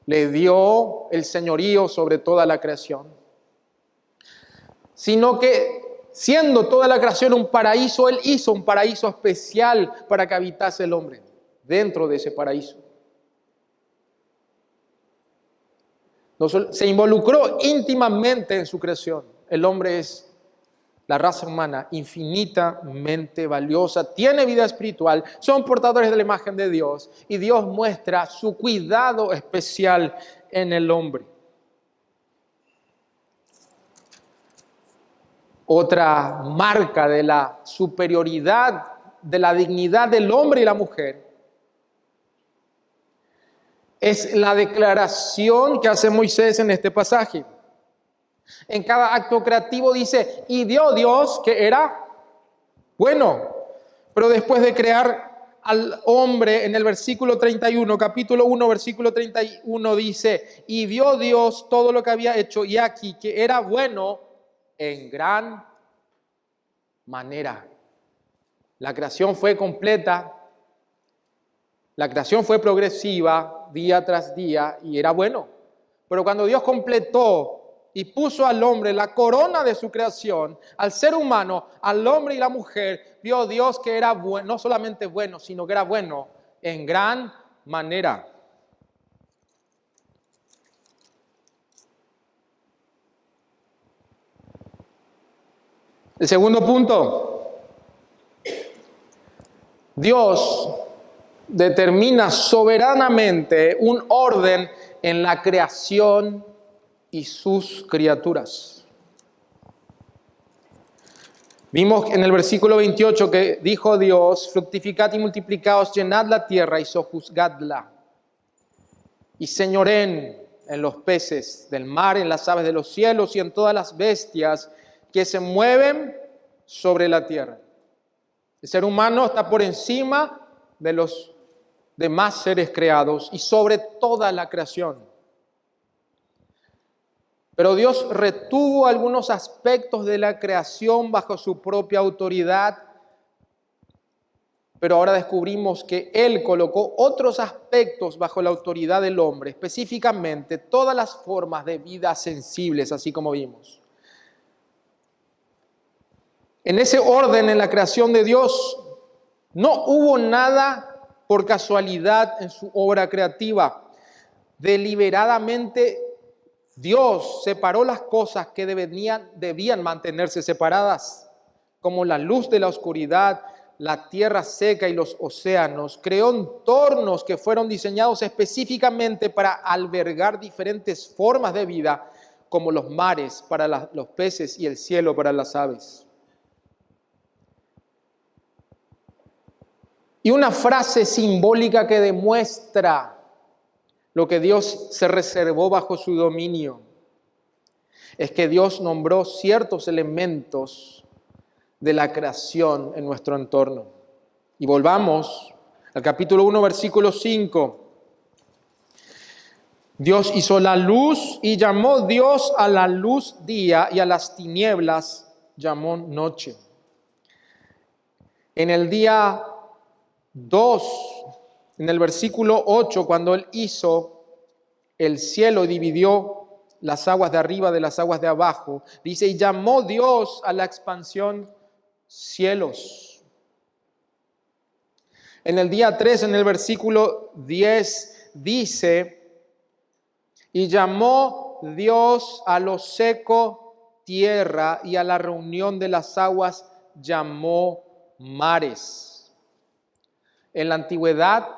le dio el señorío sobre toda la creación, sino que siendo toda la creación un paraíso, Él hizo un paraíso especial para que habitase el hombre dentro de ese paraíso. Se involucró íntimamente en su creación. El hombre es la raza humana infinitamente valiosa, tiene vida espiritual, son portadores de la imagen de Dios y Dios muestra su cuidado especial en el hombre. Otra marca de la superioridad, de la dignidad del hombre y la mujer, es la declaración que hace Moisés en este pasaje. En cada acto creativo dice, y vio Dios que era bueno. Pero después de crear al hombre, en el versículo 31, capítulo 1, versículo 31 dice, y vio Dios todo lo que había hecho, y aquí que era bueno en gran manera. La creación fue completa, la creación fue progresiva día tras día y era bueno. Pero cuando Dios completó y puso al hombre la corona de su creación, al ser humano, al hombre y la mujer, vio Dios que era bueno, no solamente bueno, sino que era bueno en gran manera. El segundo punto, Dios determina soberanamente un orden en la creación y sus criaturas. Vimos en el versículo 28 que dijo Dios, fructificad y multiplicaos, llenad la tierra y sojuzgadla, y señoreen en los peces del mar, en las aves de los cielos y en todas las bestias que se mueven sobre la tierra. El ser humano está por encima de los demás seres creados y sobre toda la creación. Pero Dios retuvo algunos aspectos de la creación bajo su propia autoridad, pero ahora descubrimos que Él colocó otros aspectos bajo la autoridad del hombre, específicamente todas las formas de vida sensibles, así como vimos. En ese orden, en la creación de Dios, no hubo nada por casualidad en su obra creativa. Deliberadamente Dios separó las cosas que debían mantenerse separadas, como la luz de la oscuridad, la tierra seca y los océanos. Creó entornos que fueron diseñados específicamente para albergar diferentes formas de vida, como los mares para los peces y el cielo para las aves. Y una frase simbólica que demuestra lo que Dios se reservó bajo su dominio es que Dios nombró ciertos elementos de la creación en nuestro entorno. Y volvamos al capítulo 1, versículo 5. Dios hizo la luz y llamó Dios a la luz día y a las tinieblas llamó noche. En el día 2, en el versículo 8, cuando Él hizo el cielo y dividió las aguas de arriba de las aguas de abajo, dice, y llamó Dios a la expansión cielos. En el día 3, en el versículo 10, dice, y llamó Dios a lo seco tierra y a la reunión de las aguas llamó mares. En la antigüedad,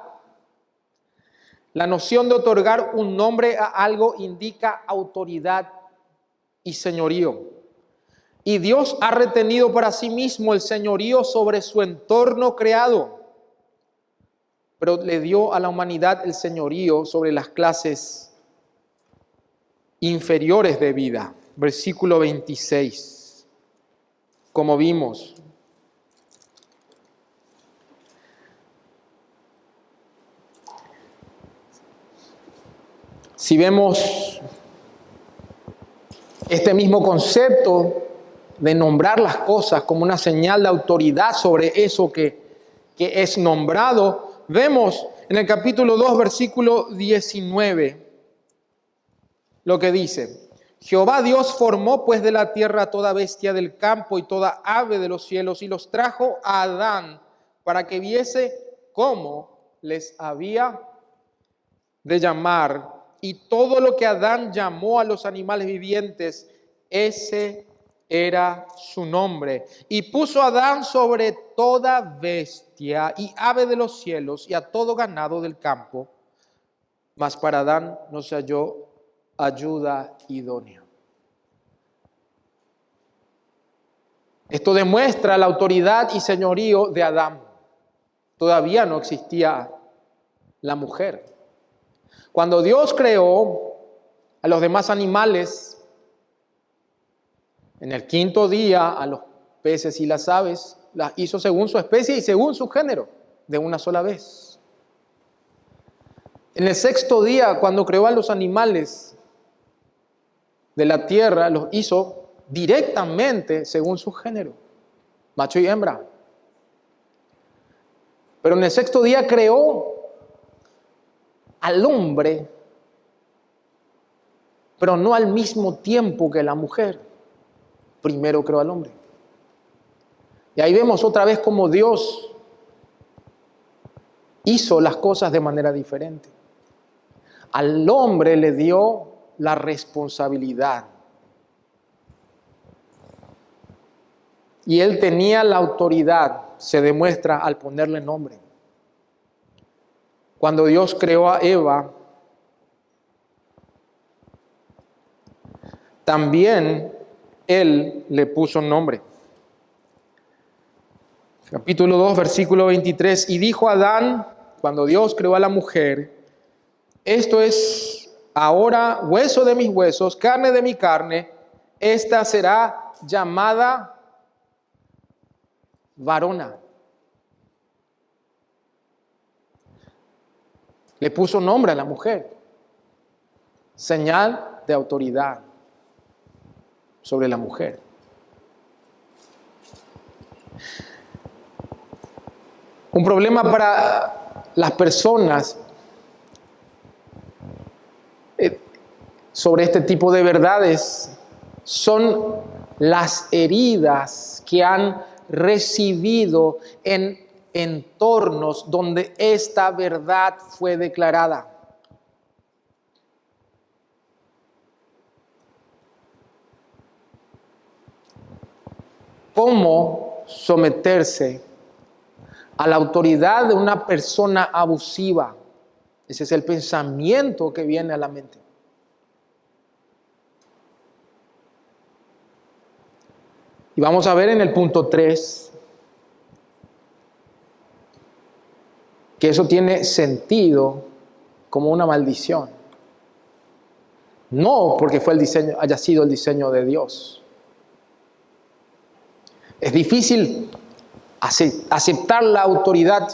la noción de otorgar un nombre a algo indica autoridad y señorío. Y Dios ha retenido para sí mismo el señorío sobre su entorno creado, pero le dio a la humanidad el señorío sobre las clases inferiores de vida. Versículo 26, como vimos. Si vemos este mismo concepto de nombrar las cosas como una señal de autoridad sobre eso que es nombrado, vemos en el capítulo 2, versículo 19, lo que dice. Jehová Dios formó pues de la tierra toda bestia del campo y toda ave de los cielos y los trajo a Adán para que viese cómo les había de llamar. Y todo lo que Adán llamó a los animales vivientes, ese era su nombre. Y puso a Adán sobre toda bestia y ave de los cielos y a todo ganado del campo. Mas para Adán no se halló ayuda idónea. Esto demuestra la autoridad y señorío de Adán. Todavía no existía la mujer. Cuando Dios creó a los demás animales, en el quinto día a los peces y las aves, las hizo según su especie y según su género, de una sola vez. En el sexto día, cuando creó a los animales de la tierra, los hizo directamente según su género, macho y hembra. Pero en el sexto día creó al hombre, pero no al mismo tiempo que la mujer. Primero creó al hombre. Y ahí vemos otra vez cómo Dios hizo las cosas de manera diferente. Al hombre le dio la responsabilidad. Y él tenía la autoridad, se demuestra al ponerle nombre. Cuando Dios creó a Eva, también Él le puso nombre. Capítulo 2, versículo 23. Y dijo Adán, cuando Dios creó a la mujer, esto es ahora hueso de mis huesos, carne de mi carne, esta será llamada varona. Le puso nombre a la mujer, señal de autoridad sobre la mujer. Un problema para las personas sobre este tipo de verdades son las heridas que han recibido en entornos donde esta verdad fue declarada. ¿Cómo someterse a la autoridad de una persona abusiva? Ese es el pensamiento que viene a la mente. Y vamos a ver en el punto 3 que eso tiene sentido como una maldición. No porque haya sido el diseño de Dios. Es difícil aceptar la autoridad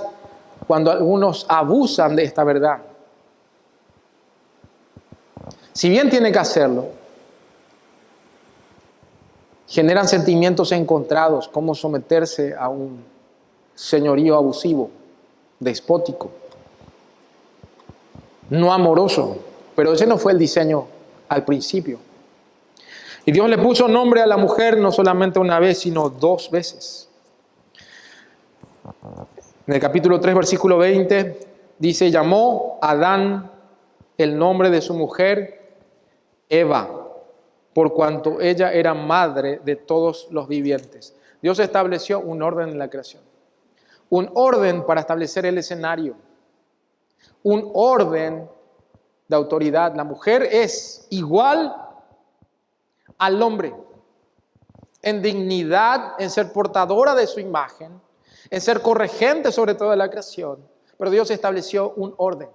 cuando algunos abusan de esta verdad. Si bien tiene que hacerlo, generan sentimientos encontrados, como someterse a un señorío abusivo, despótico, no amoroso, pero ese no fue el diseño al principio. Y Dios le puso nombre a la mujer no solamente una vez, sino 2 veces. En el capítulo 3, versículo 20, dice, llamó Adán el nombre de su mujer Eva, por cuanto ella era madre de todos los vivientes. Dios estableció un orden en la creación. Un orden para establecer el escenario. Un orden de autoridad. La mujer es igual al hombre en dignidad, en ser portadora de su imagen, en ser corregente sobre toda la creación. Pero Dios estableció un orden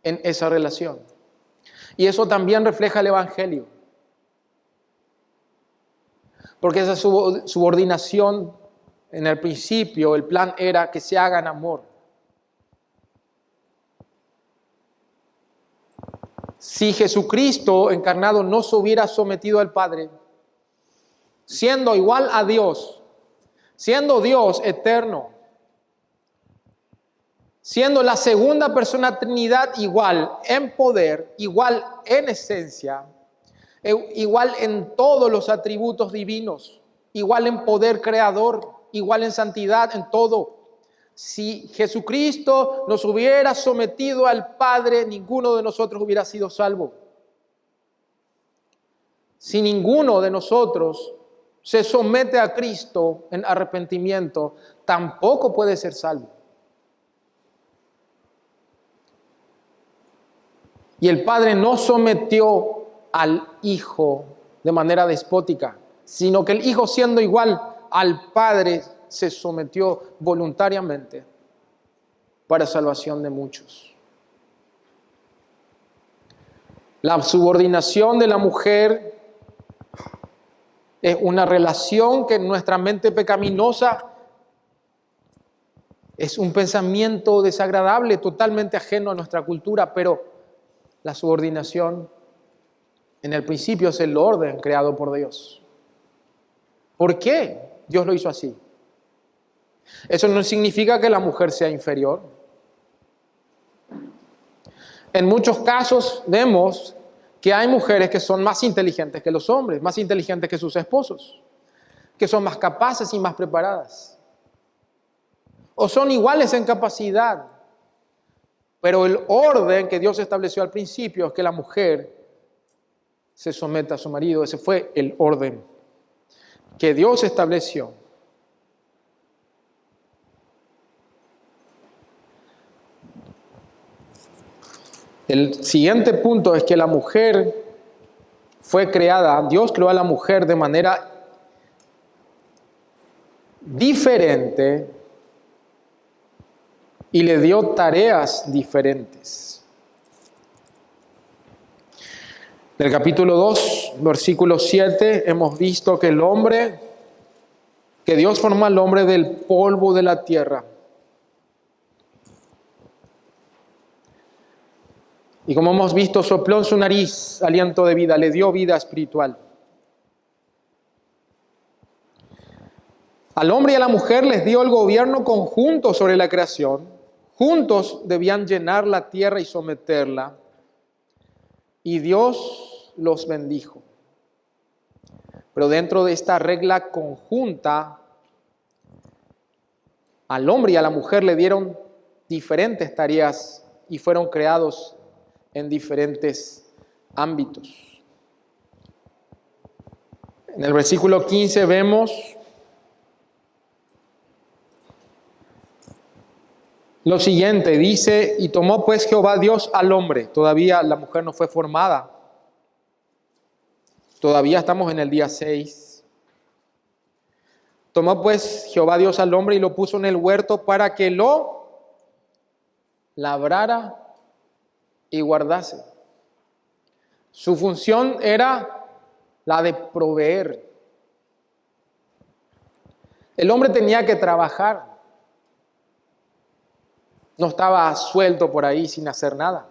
en esa relación. Y eso también refleja el Evangelio. Porque esa subordinación, en el principio, el plan era que se haga en amor. Si Jesucristo encarnado no se hubiera sometido al Padre, siendo igual a Dios, siendo Dios eterno, siendo la segunda persona Trinidad igual en poder, igual en esencia, igual en todos los atributos divinos, igual en poder creador, igual en santidad, en todo. Si Jesucristo nos hubiera sometido al Padre, ninguno de nosotros hubiera sido salvo. Si ninguno de nosotros se somete a Cristo en arrepentimiento, tampoco puede ser salvo. Y el Padre no sometió al Hijo de manera despótica, sino que el Hijo, siendo igual al Padre, se sometió voluntariamente para salvación de muchos. La subordinación de la mujer es una relación que en nuestra mente pecaminosa es un pensamiento desagradable, totalmente ajeno a nuestra cultura, pero la subordinación en el principio es el orden creado por Dios. ¿Por qué Dios lo hizo así? Eso no significa que la mujer sea inferior. En muchos casos vemos que hay mujeres que son más inteligentes que los hombres, más inteligentes que sus esposos, que son más capaces y más preparadas. O son iguales en capacidad, pero el orden que Dios estableció al principio es que la mujer se someta a su marido. Ese fue el orden que Dios estableció. El siguiente punto es que la mujer fue creada, Dios creó a la mujer de manera diferente y le dio tareas diferentes. En el capítulo 2, versículo 7, hemos visto que Dios formó al hombre del polvo de la tierra. Y como hemos visto, sopló en su nariz aliento de vida, le dio vida espiritual. Al hombre y a la mujer les dio el gobierno conjunto sobre la creación. Juntos debían llenar la tierra y someterla. Y Dios los bendijo. Pero dentro de esta regla conjunta, al hombre y a la mujer le dieron diferentes tareas y fueron creados en diferentes ámbitos. En el versículo 15 vemos lo siguiente, dice, y tomó pues Jehová Dios al hombre. Todavía la mujer no fue formada. Todavía estamos en el día 6. Tomó pues Jehová Dios al hombre y lo puso en el huerto para que lo labrara y guardase. Su función era la de proveer. El hombre tenía que trabajar. No estaba suelto por ahí sin hacer nada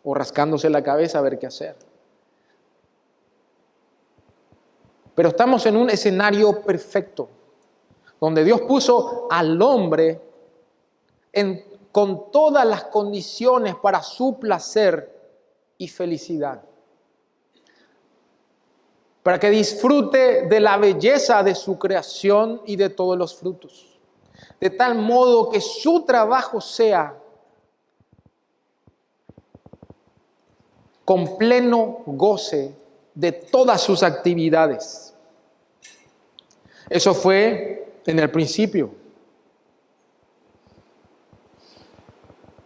o rascándose la cabeza a ver qué hacer. Pero estamos en un escenario perfecto, donde Dios puso al hombre con todas las condiciones para su placer y felicidad, para que disfrute de la belleza de su creación y de todos los frutos, de tal modo que su trabajo sea con pleno goce de todas sus actividades. Eso fue en el principio.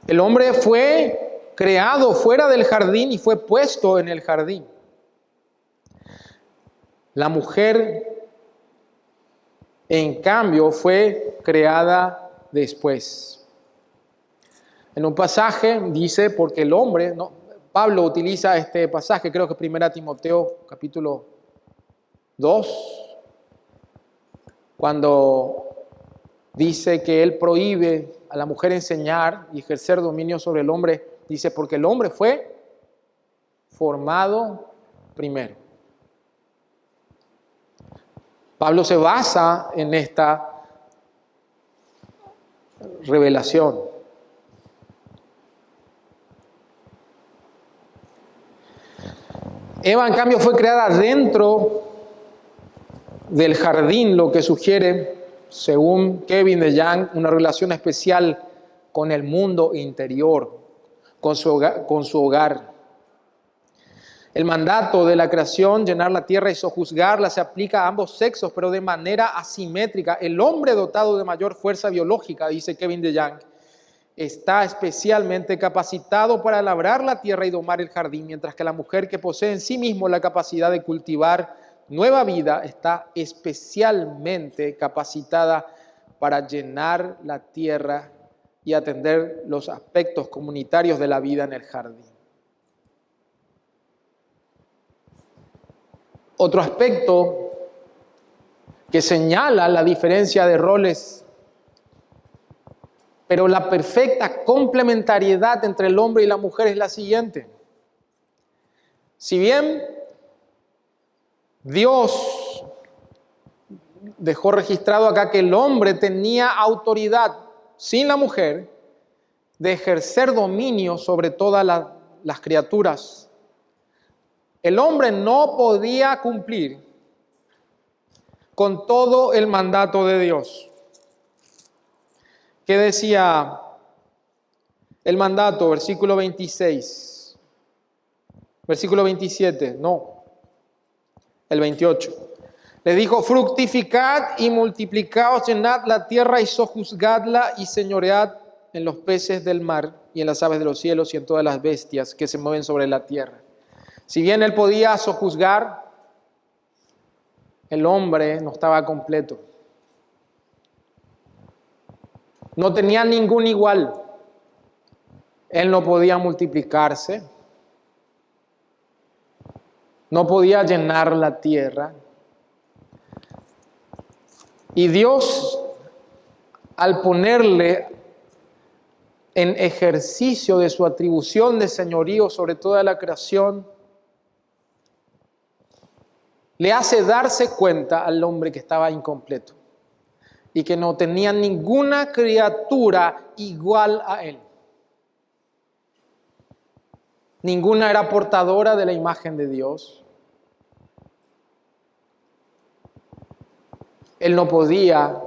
El hombre fue creado fuera del jardín y fue puesto en el jardín. La mujer, en cambio, fue creada después. En un pasaje dice, porque el hombre, Pablo utiliza este pasaje, creo que 1 Timoteo capítulo 2, cuando dice que él prohíbe a la mujer enseñar y ejercer dominio sobre el hombre, dice, porque el hombre fue formado primero. Pablo se basa en esta revelación. Eva, en cambio, fue creada dentro del jardín, lo que sugiere, según Kevin DeYoung, una relación especial con el mundo interior, con su hogar. El mandato de la creación, llenar la tierra y sojuzgarla, se aplica a ambos sexos, pero de manera asimétrica. El hombre dotado de mayor fuerza biológica, dice Kevin DeYoung, está especialmente capacitado para labrar la tierra y domar el jardín, mientras que la mujer, que posee en sí mismo la capacidad de cultivar nueva vida, está especialmente capacitada para llenar la tierra y atender los aspectos comunitarios de la vida en el jardín. Otro aspecto que señala la diferencia de roles, pero la perfecta complementariedad entre el hombre y la mujer, es la siguiente. Si bien Dios dejó registrado acá que el hombre tenía autoridad sin la mujer de ejercer dominio sobre todas las criaturas, el hombre no podía cumplir con todo el mandato de Dios. ¿Qué decía el mandato? Versículo 26. Versículo 27, no. El 28. Le dijo: fructificad y multiplicaos, llenad la tierra y sojuzgadla y señoread en los peces del mar y en las aves de los cielos y en todas las bestias que se mueven sobre la tierra. Si bien él podía sojuzgar, el hombre no estaba completo. No tenía ningún igual. Él no podía multiplicarse. No podía llenar la tierra. Y Dios, al ponerle en ejercicio de su atribución de señorío sobre toda la creación, le hace darse cuenta al hombre que estaba incompleto y que no tenía ninguna criatura igual a él. Ninguna era portadora de la imagen de Dios. Él no podía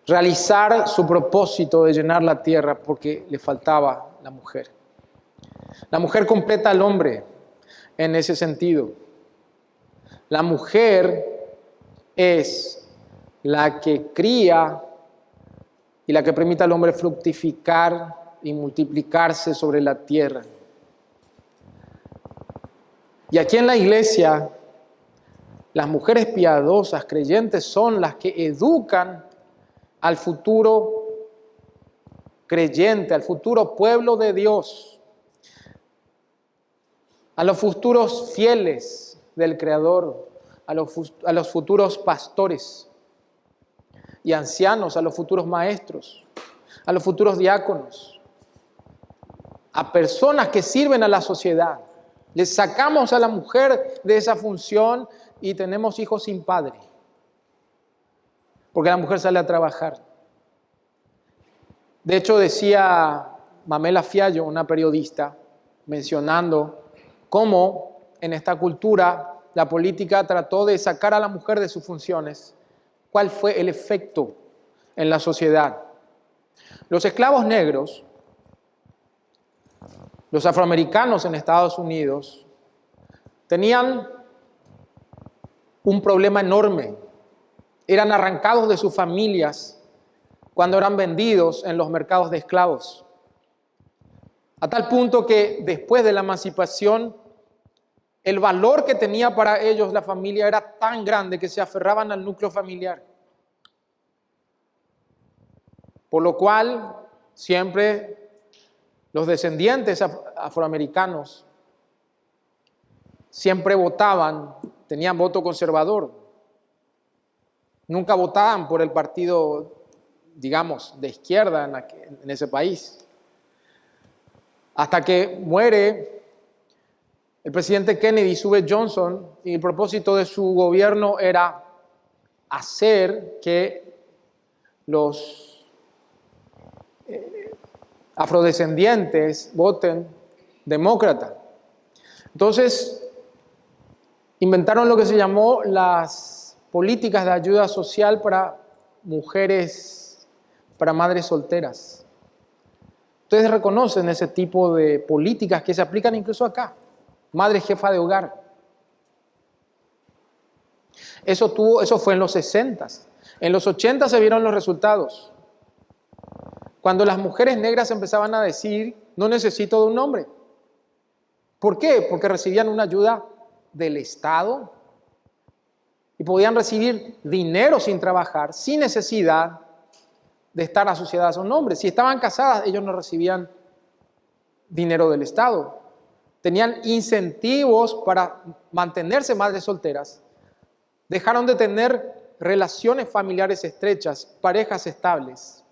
realizar su propósito de llenar la tierra porque le faltaba la mujer. La mujer completa al hombre en ese sentido. La mujer es la que cría y la que permite al hombre fructificar y multiplicarse sobre la tierra. Y aquí en la iglesia, las mujeres piadosas, creyentes, son las que educan al futuro creyente, al futuro pueblo de Dios, a los futuros fieles del Creador, a los futuros pastores y ancianos, a los futuros maestros, a los futuros diáconos, a personas que sirven a la sociedad. Les sacamos a la mujer de esa función y tenemos hijos sin padre, porque la mujer sale a trabajar. De hecho, decía Mamela Fiallo, una periodista, mencionando cómo en esta cultura la política trató de sacar a la mujer de sus funciones. ¿Cuál fue el efecto en la sociedad? Los esclavos negros, los afroamericanos en Estados Unidos, tenían un problema enorme. Eran arrancados de sus familias cuando eran vendidos en los mercados de esclavos. A tal punto que después de la emancipación, el valor que tenía para ellos la familia era tan grande que se aferraban al núcleo familiar. Por lo cual, siempre los descendientes afroamericanos siempre votaban, tenían voto conservador. Nunca votaban por el partido, digamos, de izquierda en ese país. Hasta que muere el presidente Kennedy, sube Johnson, y el propósito de su gobierno era hacer que los afrodescendientes voten demócrata. Entonces, inventaron lo que se llamó las políticas de ayuda social para mujeres, para madres solteras. Ustedes reconocen ese tipo de políticas que se aplican incluso acá. Madre jefa de hogar. Eso fue en los 60. En los 80 se vieron los resultados. Cuando las mujeres negras empezaban a decir, no necesito de un hombre. ¿Por qué? Porque recibían una ayuda del Estado y podían recibir dinero sin trabajar, sin necesidad de estar asociadas a un hombre. Si estaban casadas, ellos no recibían dinero del Estado. Tenían incentivos para mantenerse madres solteras. Dejaron de tener relaciones familiares estrechas, parejas estables,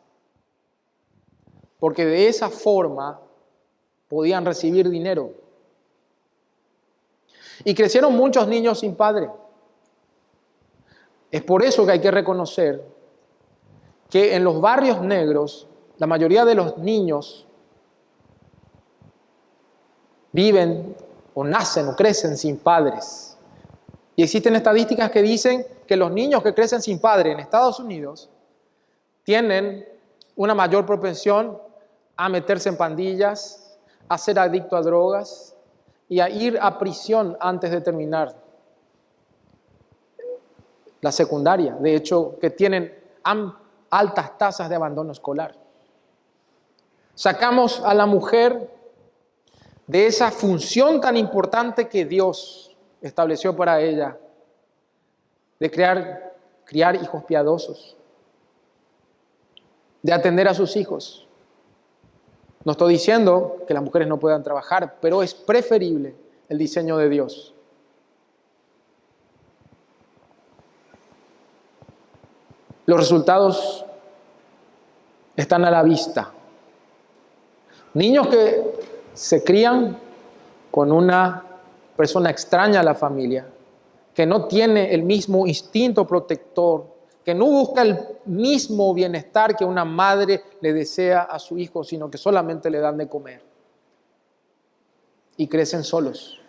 porque de esa forma podían recibir dinero. Y crecieron muchos niños sin padre. Es por eso que hay que reconocer que en los barrios negros, la mayoría de los niños viven o nacen o crecen sin padres. Y existen estadísticas que dicen que los niños que crecen sin padre en Estados Unidos tienen una mayor propensión a meterse en pandillas, a ser adicto a drogas y a ir a prisión antes de terminar la secundaria. De hecho, que tienen altas tasas de abandono escolar. Sacamos a la mujer de esa función tan importante que Dios estableció para ella, de criar hijos piadosos, de atender a sus hijos. No estoy diciendo que las mujeres no puedan trabajar, pero es preferible el diseño de Dios. Los resultados están a la vista. Niños que se crían con una persona extraña a la familia, que no tiene el mismo instinto protector, que no busca el mismo bienestar que una madre le desea a su hijo, sino que solamente le dan de comer. Y crecen solos.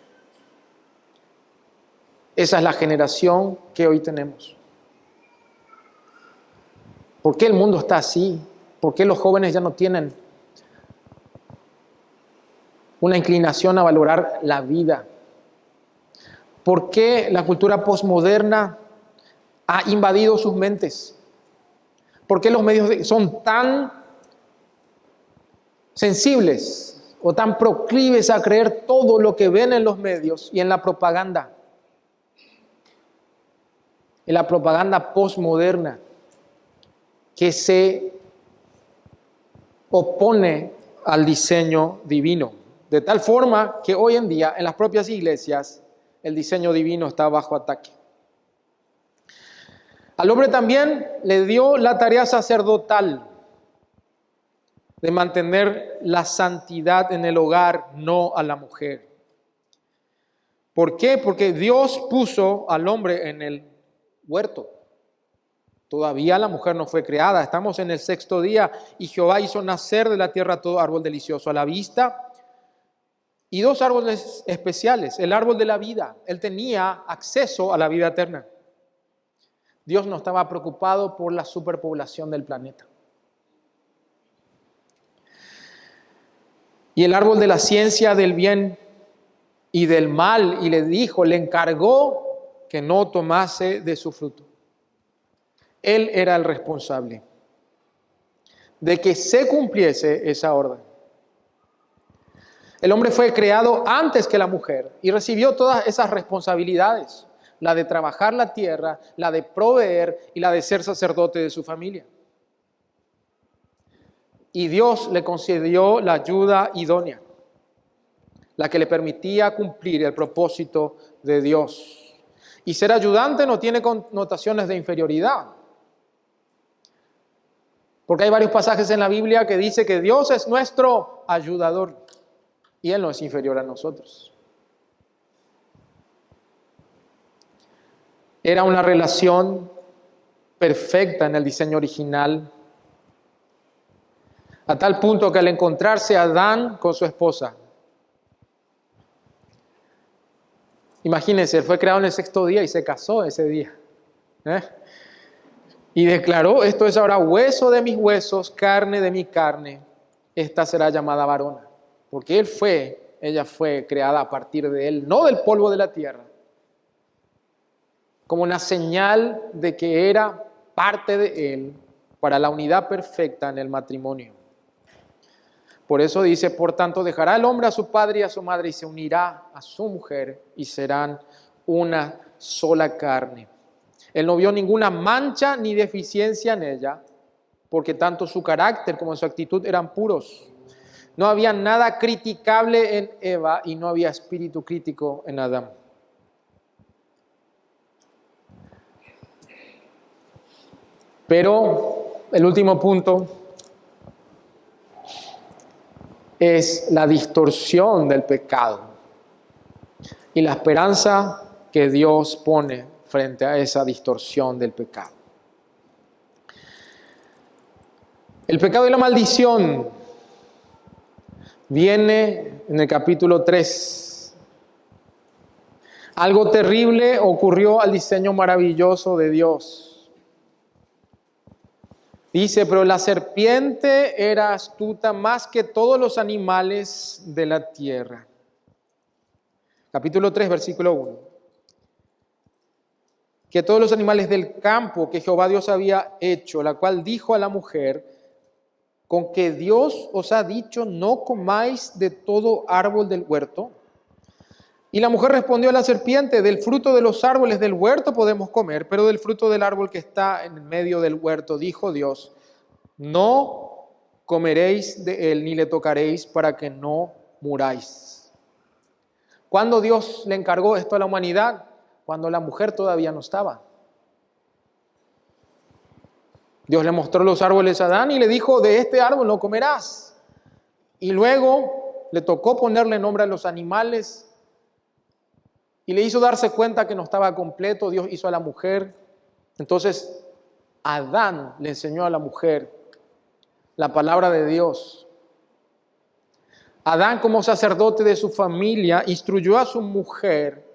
Esa es la generación que hoy tenemos. ¿Por qué el mundo está así? ¿Por qué los jóvenes ya no tienen una inclinación a valorar la vida? ¿Por qué la cultura posmoderna ha invadido sus mentes? ¿Por qué los medios son tan sensibles o tan proclives a creer todo lo que ven en los medios y en la propaganda? En la propaganda posmoderna que se opone al diseño divino. De tal forma que hoy en día en las propias iglesias el diseño divino está bajo ataque. Al hombre también le dio la tarea sacerdotal de mantener la santidad en el hogar, no a la mujer. ¿Por qué? Porque Dios puso al hombre en el huerto. Todavía la mujer no fue creada. Estamos en el 6º día y Jehová hizo nacer de la tierra todo árbol delicioso a la vista y 2 árboles especiales. El árbol de la vida. Él tenía acceso a la vida eterna. Dios no estaba preocupado por la superpoblación del planeta. Y el árbol de la ciencia del bien y del mal, y le encargó que no tomase de su fruto. Él era el responsable de que se cumpliese esa orden. El hombre fue creado antes que la mujer y recibió todas esas responsabilidades. La de trabajar la tierra, la de proveer y la de ser sacerdote de su familia. Y Dios le concedió la ayuda idónea, la que le permitía cumplir el propósito de Dios. Y ser ayudante no tiene connotaciones de inferioridad. Porque hay varios pasajes en la Biblia que dice que Dios es nuestro ayudador y Él no es inferior a nosotros. Era una relación perfecta en el diseño original, a tal punto que al encontrarse Adán con su esposa, Imagínense, él fue creado en el sexto día y se casó ese día. Y declaró, esto es ahora hueso de mis huesos, carne de mi carne. Esta será llamada varona. Porque ella fue creada a partir de él, no del polvo de la tierra. Como una señal de que era parte de él para la unidad perfecta en el matrimonio. Por eso dice, por tanto, dejará el hombre a su padre y a su madre y se unirá a su mujer y serán una sola carne. Él no vio ninguna mancha ni deficiencia en ella, porque tanto su carácter como su actitud eran puros. No había nada criticable en Eva y no había espíritu crítico en Adán. Pero el último punto es la distorsión del pecado y la esperanza que Dios pone frente a esa distorsión del pecado. El pecado y la maldición viene en el capítulo 3. Algo terrible ocurrió al diseño maravilloso de Dios. Dice, pero la serpiente era astuta más que todos los animales de la tierra. Capítulo 3, versículo 1. Que todos los animales del campo que Jehová Dios había hecho, la cual dijo a la mujer, con que Dios os ha dicho, no comáis de todo árbol del huerto. Y la mujer respondió a la serpiente, del fruto de los árboles del huerto podemos comer, pero del fruto del árbol que está en medio del huerto, dijo Dios, no comeréis de él ni le tocaréis para que no muráis. ¿Cuándo Dios le encargó esto a la humanidad? Cuando la mujer todavía no estaba. Dios le mostró los árboles a Adán y le dijo, de este árbol no comerás. Y luego le tocó ponerle nombre a los animales y le hizo darse cuenta que no estaba completo. Dios hizo a la mujer. Entonces Adán le enseñó a la mujer la palabra de Dios. Adán, como sacerdote de su familia, instruyó a su mujer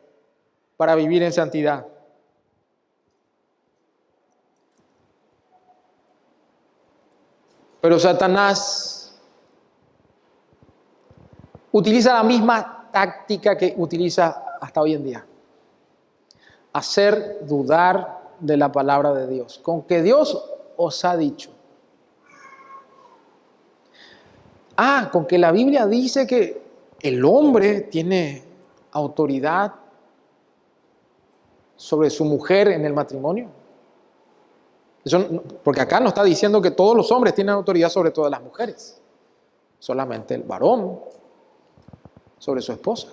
para vivir en santidad. Pero Satanás utiliza la misma táctica que utiliza hasta hoy en día. Hacer dudar de la palabra de Dios. Con que Dios os ha dicho. Con que la Biblia dice que el hombre tiene autoridad sobre su mujer en el matrimonio. Eso, porque acá no está diciendo que todos los hombres tienen autoridad sobre todas las mujeres. Solamente el varón sobre su esposa.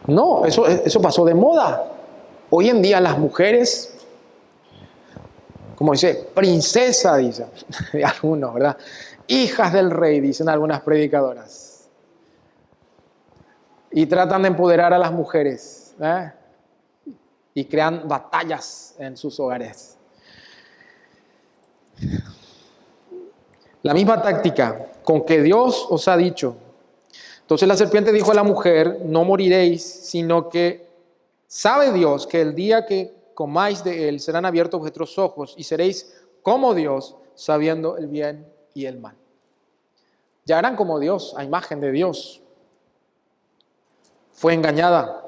No, eso pasó de moda. Hoy en día las mujeres, como dice, princesa, dicen algunos, ¿verdad? Hijas del rey, dicen algunas predicadoras. Y tratan de empoderar a las mujeres, y crean batallas en sus hogares. La misma táctica, con que Dios os ha dicho. Entonces la serpiente dijo a la mujer, no moriréis, sino que sabe Dios que el día que comáis de él serán abiertos vuestros ojos y seréis como Dios, sabiendo el bien y el mal. Ya eran como Dios, a imagen de Dios. Fue engañada.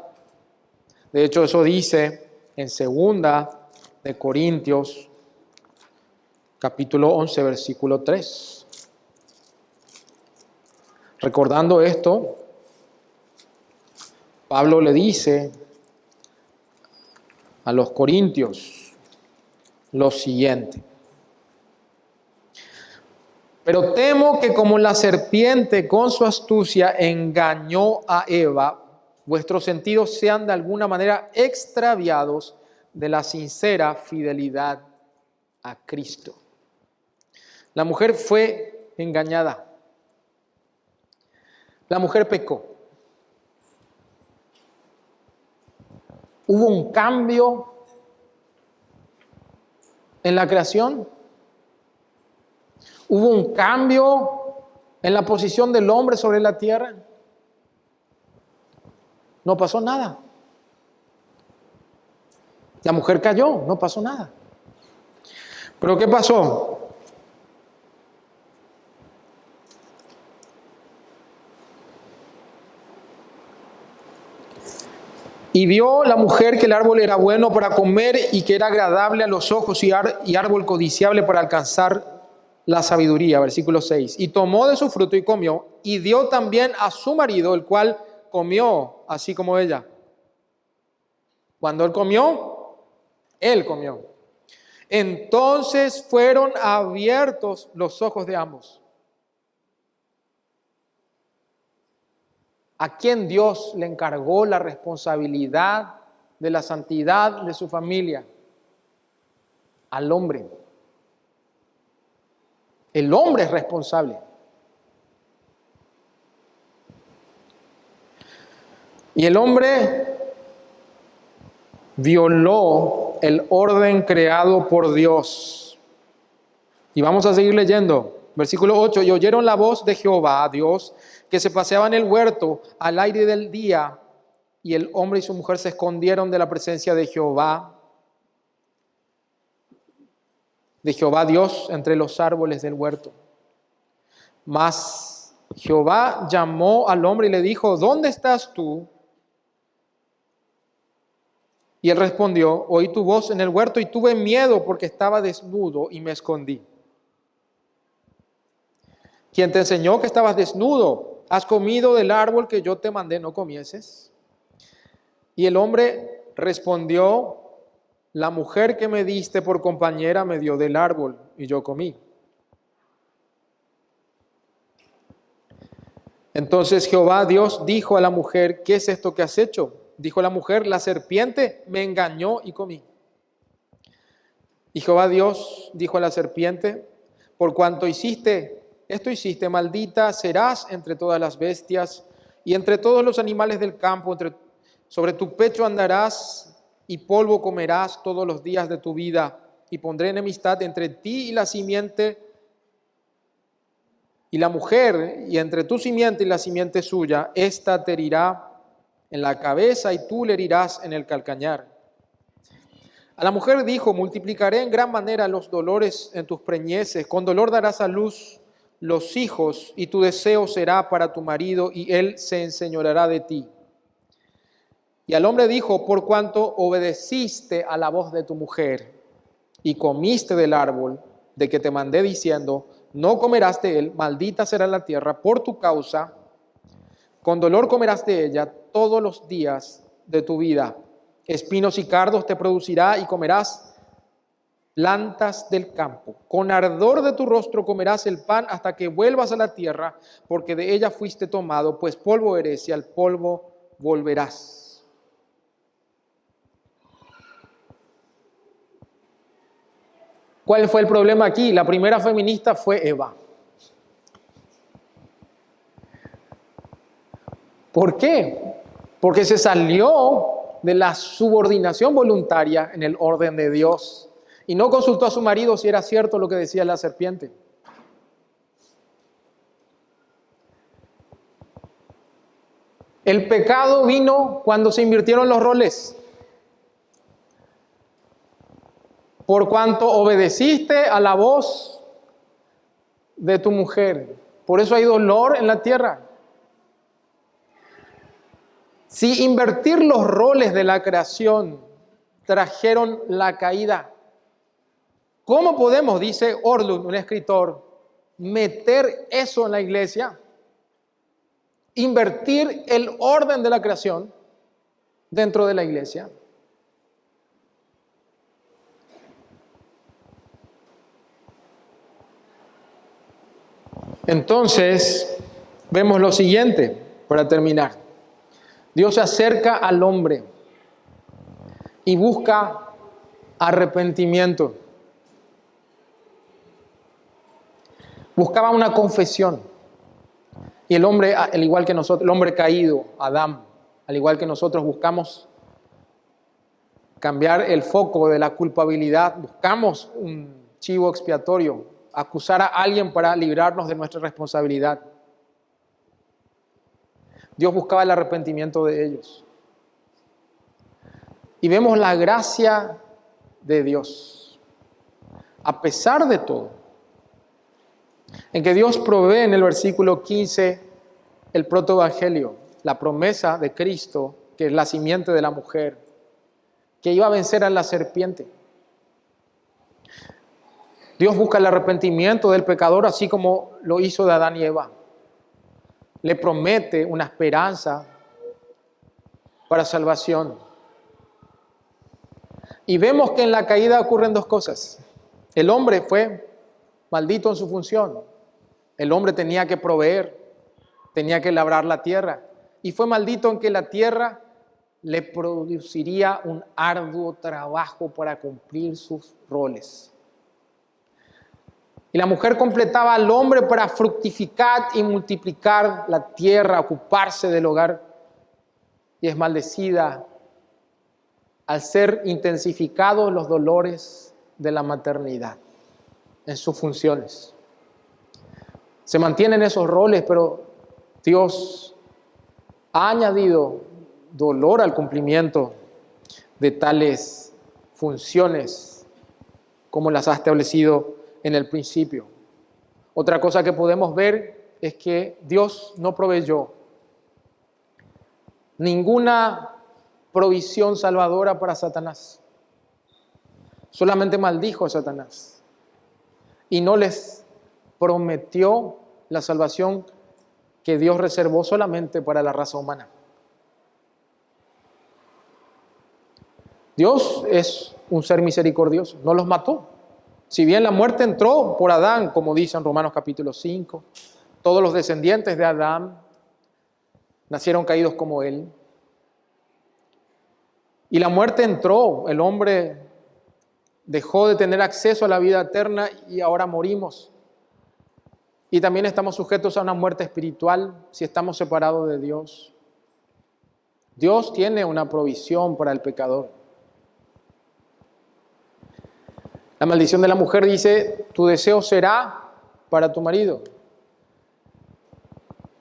De hecho, eso dice en 2 de Corintios, capítulo 11, versículo 3. Recordando esto, Pablo le dice a los corintios lo siguiente. Pero temo que como la serpiente con su astucia engañó a Eva, vuestros sentidos sean de alguna manera extraviados de la sincera fidelidad a Cristo. La mujer fue engañada. La mujer pecó. ¿Hubo un cambio en la creación? ¿Hubo un cambio en la posición del hombre sobre la tierra. No pasó nada. La mujer cayó, no pasó nada. ¿Pero qué pasó? Y vio la mujer que el árbol era bueno para comer y que era agradable a los ojos y árbol codiciable para alcanzar la sabiduría. Versículo 6. Y tomó de su fruto y comió, y dio también a su marido, el cual comió, así como ella. Cuando él comió. Entonces fueron abiertos los ojos de ambos. ¿A quién Dios le encargó la responsabilidad de la santidad de su familia? Al hombre. El hombre es responsable. Y el hombre violó el orden creado por Dios. Y vamos a seguir leyendo. Versículo 8. Y oyeron la voz de Jehová, Dios, que se paseaba en el huerto al aire del día, y el hombre y su mujer se escondieron de la presencia de Jehová Dios, entre los árboles del huerto. Mas Jehová llamó al hombre y le dijo: ¿dónde estás tú? Y él respondió: oí tu voz en el huerto y tuve miedo porque estaba desnudo y me escondí. ¿Quién te enseñó que estabas desnudo? ¿Has comido del árbol que yo te mandé no comieses? Y el hombre respondió: la mujer que me diste por compañera me dio del árbol y yo comí. Entonces Jehová Dios dijo a la mujer: ¿qué es esto que has hecho? Dijo la mujer: la serpiente me engañó y comí. Y Jehová Dios dijo a la serpiente: por cuanto hiciste, maldita serás entre todas las bestias y entre todos los animales del campo, sobre tu pecho andarás y polvo comerás todos los días de tu vida, y pondré enemistad entre ti y la simiente y la mujer, y entre tu simiente y la simiente suya. Esta te herirá en la cabeza y tú le herirás en el calcañar. A la mujer dijo: multiplicaré en gran manera los dolores en tus preñeces, con dolor darás a luz los hijos, y tu deseo será para tu marido, y él se enseñoreará de ti. Y al hombre dijo: por cuanto obedeciste a la voz de tu mujer y comiste del árbol de que te mandé diciendo: no comerás de él, maldita será la tierra por tu causa, con dolor comerás de ella todos los días de tu vida. Espinos y cardos te producirá y comerás plantas del campo. Con ardor de tu rostro comerás el pan hasta que vuelvas a la tierra, porque de ella fuiste tomado, pues polvo eres y al polvo volverás. ¿Cuál fue el problema aquí? La primera feminista fue Eva. ¿Por qué? Porque se salió de la subordinación voluntaria en el orden de Dios y no consultó a su marido si era cierto lo que decía la serpiente. El pecado vino cuando se invirtieron los roles. Por cuanto obedeciste a la voz de tu mujer. Por eso hay dolor en la tierra. Si invertir los roles de la creación trajeron la caída, ¿cómo podemos, dice Orlund, un escritor, meter eso en la iglesia? Invertir el orden de la creación dentro de la iglesia. Entonces, vemos lo siguiente, para terminar. Dios se acerca al hombre y busca arrepentimiento. Buscaba una confesión. Y el hombre, al igual que nosotros, el hombre caído, Adán, al igual que nosotros, buscamos cambiar el foco de la culpabilidad. Buscamos un chivo expiatorio. acusar a alguien para librarnos de nuestra responsabilidad. Dios buscaba el arrepentimiento de ellos. Y vemos la gracia de Dios, a pesar de todo, en que Dios provee en el versículo 15 el protoevangelio, la promesa de Cristo, que es la simiente de la mujer, que iba a vencer a la serpiente. Dios busca el arrepentimiento del pecador, así como lo hizo de Adán y Eva. Le promete una esperanza para salvación. Y vemos que en la caída ocurren dos cosas. El hombre fue maldito en su función. El hombre tenía que proveer, tenía que labrar la tierra. Y fue maldito en que la tierra le produciría un arduo trabajo para cumplir sus roles. Y la mujer completaba al hombre para fructificar y multiplicar la tierra, ocuparse del hogar. Y es maldecida al ser intensificados los dolores de la maternidad en sus funciones. Se mantienen esos roles, pero Dios ha añadido dolor al cumplimiento de tales funciones como las ha establecido en el principio. Otra cosa que podemos ver es que Dios no proveyó ninguna provisión salvadora para Satanás. Solamente maldijo a Satanás y no les prometió la salvación que Dios reservó solamente para la raza humana. Dios es un ser misericordioso, no los mató. Si bien la muerte entró por Adán, como dice en Romanos capítulo 5, todos los descendientes de Adán nacieron caídos como él. Y la muerte entró, el hombre dejó de tener acceso a la vida eterna y ahora morimos. Y también estamos sujetos a una muerte espiritual si estamos separados de Dios. Dios tiene una provisión para el pecador. La maldición de la mujer dice, tu deseo será para tu marido.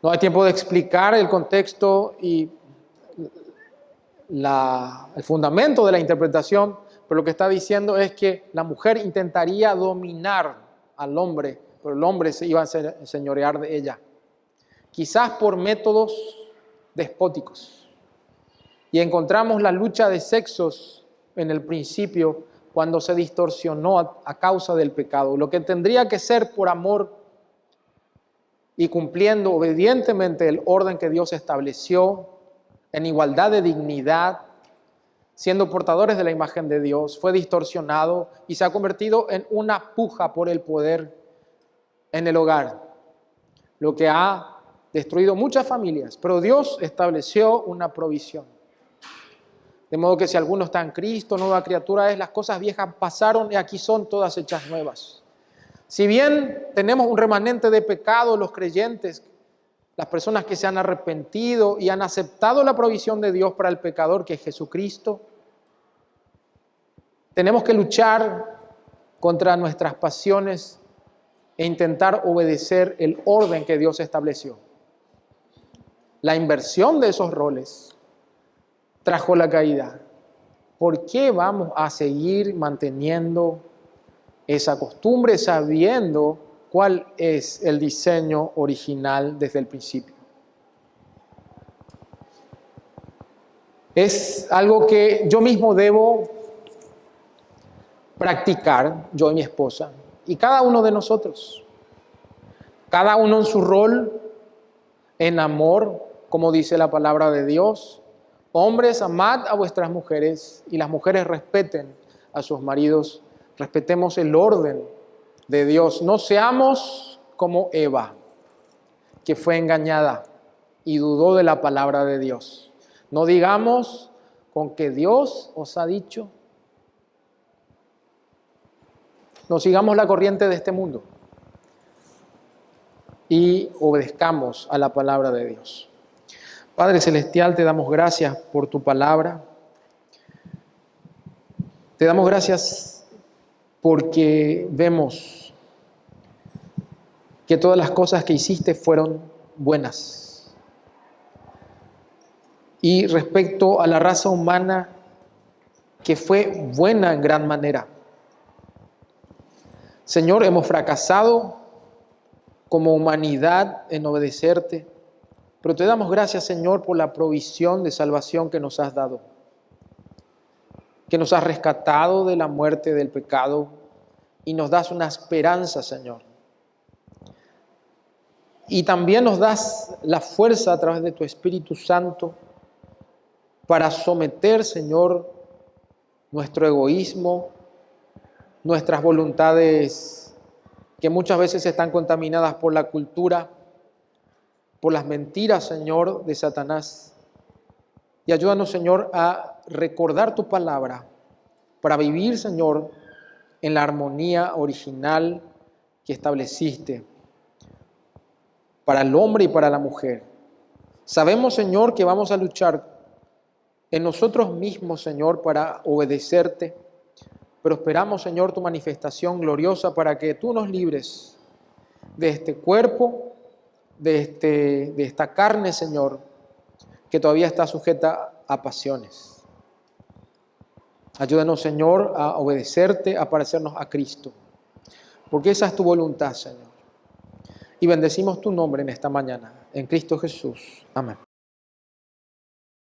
No hay tiempo de explicar el contexto y el fundamento de la interpretación, pero lo que está diciendo es que la mujer intentaría dominar al hombre, pero el hombre se iba a enseñorear de ella. Quizás por métodos despóticos. Y encontramos la lucha de sexos en el principio, cuando se distorsionó a causa del pecado. Lo que tendría que ser por amor y cumpliendo obedientemente el orden que Dios estableció, en igualdad de dignidad, siendo portadores de la imagen de Dios, fue distorsionado y se ha convertido en una puja por el poder en el hogar, lo que ha destruido muchas familias, pero Dios estableció una provisión. De modo que si alguno está en Cristo, nueva criatura es, las cosas viejas pasaron y aquí son todas hechas nuevas. Si bien tenemos un remanente de pecado, los creyentes, las personas que se han arrepentido y han aceptado la provisión de Dios para el pecador, que es Jesucristo, tenemos que luchar contra nuestras pasiones e intentar obedecer el orden que Dios estableció. La inversión de esos roles trajo la caída. ¿Por qué vamos a seguir manteniendo esa costumbre sabiendo cuál es el diseño original desde el principio? Es algo que yo mismo debo practicar, yo y mi esposa, y cada uno de nosotros. Cada uno en su rol, en amor, como dice la palabra de Dios. Hombres, amad a vuestras mujeres y las mujeres respeten a sus maridos. Respetemos el orden de Dios. No seamos como Eva, que fue engañada y dudó de la palabra de Dios. No digamos con que Dios os ha dicho. No sigamos la corriente de este mundo y obedezcamos a la palabra de Dios. Padre Celestial, te damos gracias por tu palabra. Te damos gracias porque vemos que todas las cosas que hiciste fueron buenas. Y respecto a la raza humana, que fue buena en gran manera. Señor, hemos fracasado como humanidad en obedecerte, pero te damos gracias, Señor, por la provisión de salvación que nos has dado, que nos has rescatado de la muerte, del pecado, y nos das una esperanza, Señor. Y también nos das la fuerza a través de tu Espíritu Santo para someter, Señor, nuestro egoísmo, nuestras voluntades que muchas veces están contaminadas por la cultura, por las mentiras, Señor, de Satanás. Y ayúdanos, Señor, a recordar tu palabra para vivir, Señor, en la armonía original que estableciste para el hombre y para la mujer. Sabemos, Señor, que vamos a luchar en nosotros mismos, Señor, para obedecerte, pero esperamos, Señor, tu manifestación gloriosa para que tú nos libres de este cuerpo, de esta carne, Señor, que todavía está sujeta a pasiones. Ayúdanos, Señor, a obedecerte, a parecernos a Cristo, porque esa es tu voluntad, Señor. Y bendecimos tu nombre en esta mañana, en Cristo Jesús. Amén.